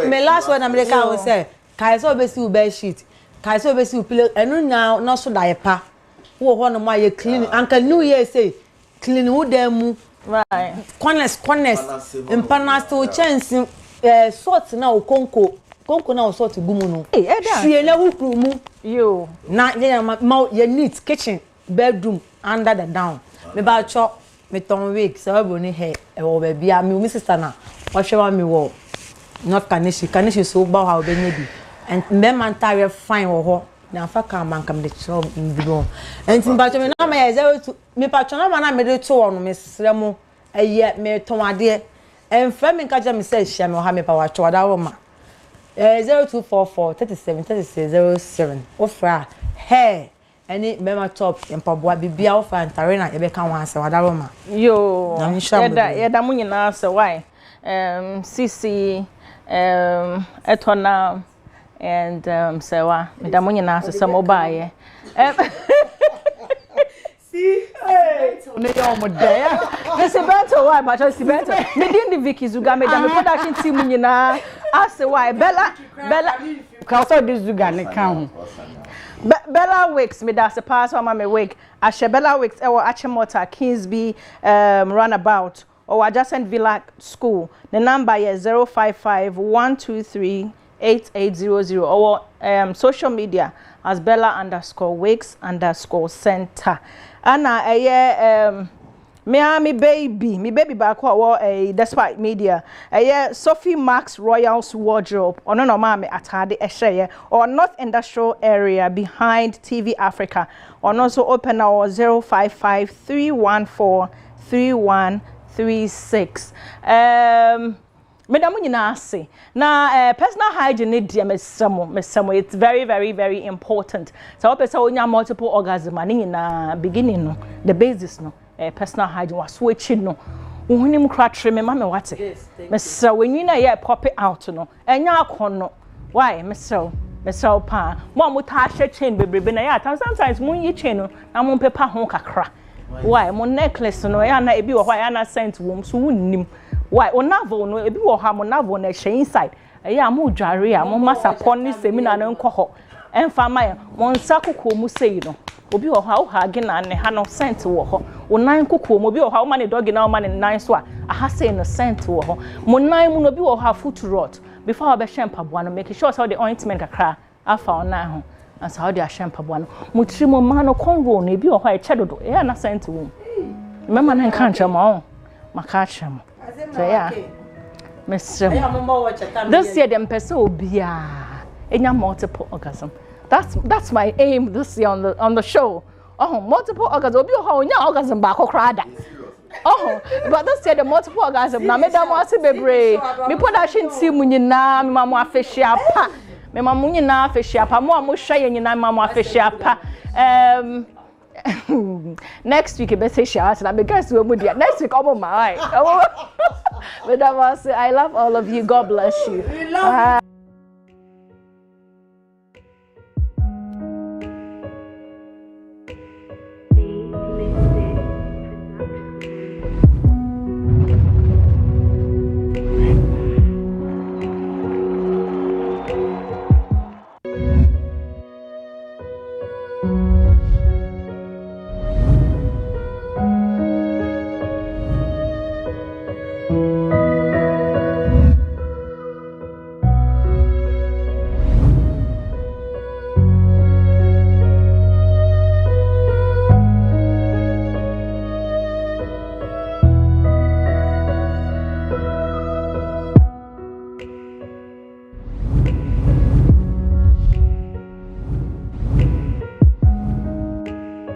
me last one America will say kai so be see bed sheet kai so be see pillow enu na so da yepa wo no ma ye clean anka new year say clean wo dem mu right corners empana still chance sort na okonko na o sort gumu no hwie na wukru mu yo na ye neat kitchen bedroom under the down me ba cho me ton week so we ni he e wo ba bia me sister na o hwe me wo not kanishi so ba ha obenye bi and me man tire fine wo ho na fa ka man kam de cho bi go and tin ba cho me na ma ye 02 me pa cho na ma na me de to wo no me sre mu eye me ton ade en fa me ka ja me say hia me ha me pa wa cho da wo ma 0244 37 3607 ofra hair any mema top empaboa bibia ofa antarena ye be kan wan se wadaro ma yo yeda mu nyina se why cc etona and sewa meda mu nyina se mo baaye see me yo mo dey this better why but just better me din the Vicky Zuga me da me production team nyina ase why Bella ka so this Zuga ne kan Bella Wigs me da se pass on my wig ashe Bella Wigs e wo Achimota Kingsby runabout or adjacent Villa School the number is 055-123-8800 or social media as Bella_Wigs_center ana me baby back what despite media Sophie Max Royals wardrobe or no me atade ehye or North Industrial area behind TV Africa or also open our 055-314-3136 Madam nyina ase na personal hygiene dey mesamo it's very very very important so we person onya multiple orgasm ani nyina beginning no the basis no personal hygiene was switching no uhunim kra tre me mama wate mesra wenyi na ye pop out no enya akono why mesra pa mo ta hye chain bebrebe na ya sometimes mun yi chain no na mun pepa ho kakra why mo necklace no ya na ebi wo hwa ya na scent wom so wunnim why onavo no ebi wo ha mo navo na hye inside eya mo dware a mo masa pon seminar no nkọ ho emfa ma mo nsa kokọ mu sei no obi wo ha wo ha gina ne ha no scent wo ho onan kokọ mu obi wo ha wo ma ne dog na wo ma ne nan so a ha sei no scent wo ho mo nan mu no obi wo ha foot rot before we shampoo boa no make sure so the ointment kakra afa onan ho and so the shampoo boa no mo tri mo ma no konro no ebi wo ha e chedodo e na scent wo mema na nka ncha mo maka chem so yeah Mr. This year them person obia enya multiple orgasm. That's my aim this year on the show. Oh, multiple orgasm obi ho nya orgasm ba kokrada. Oh, but this year the multiple orgasm na me da mo ase bebre. Me production team nyina me mamu afehia pa. Me mamu nyina afehia pa mo hwe nyina mamu afehia pa. Next week be say shout na because we mudia next week omo my but I love all of you. God bless you.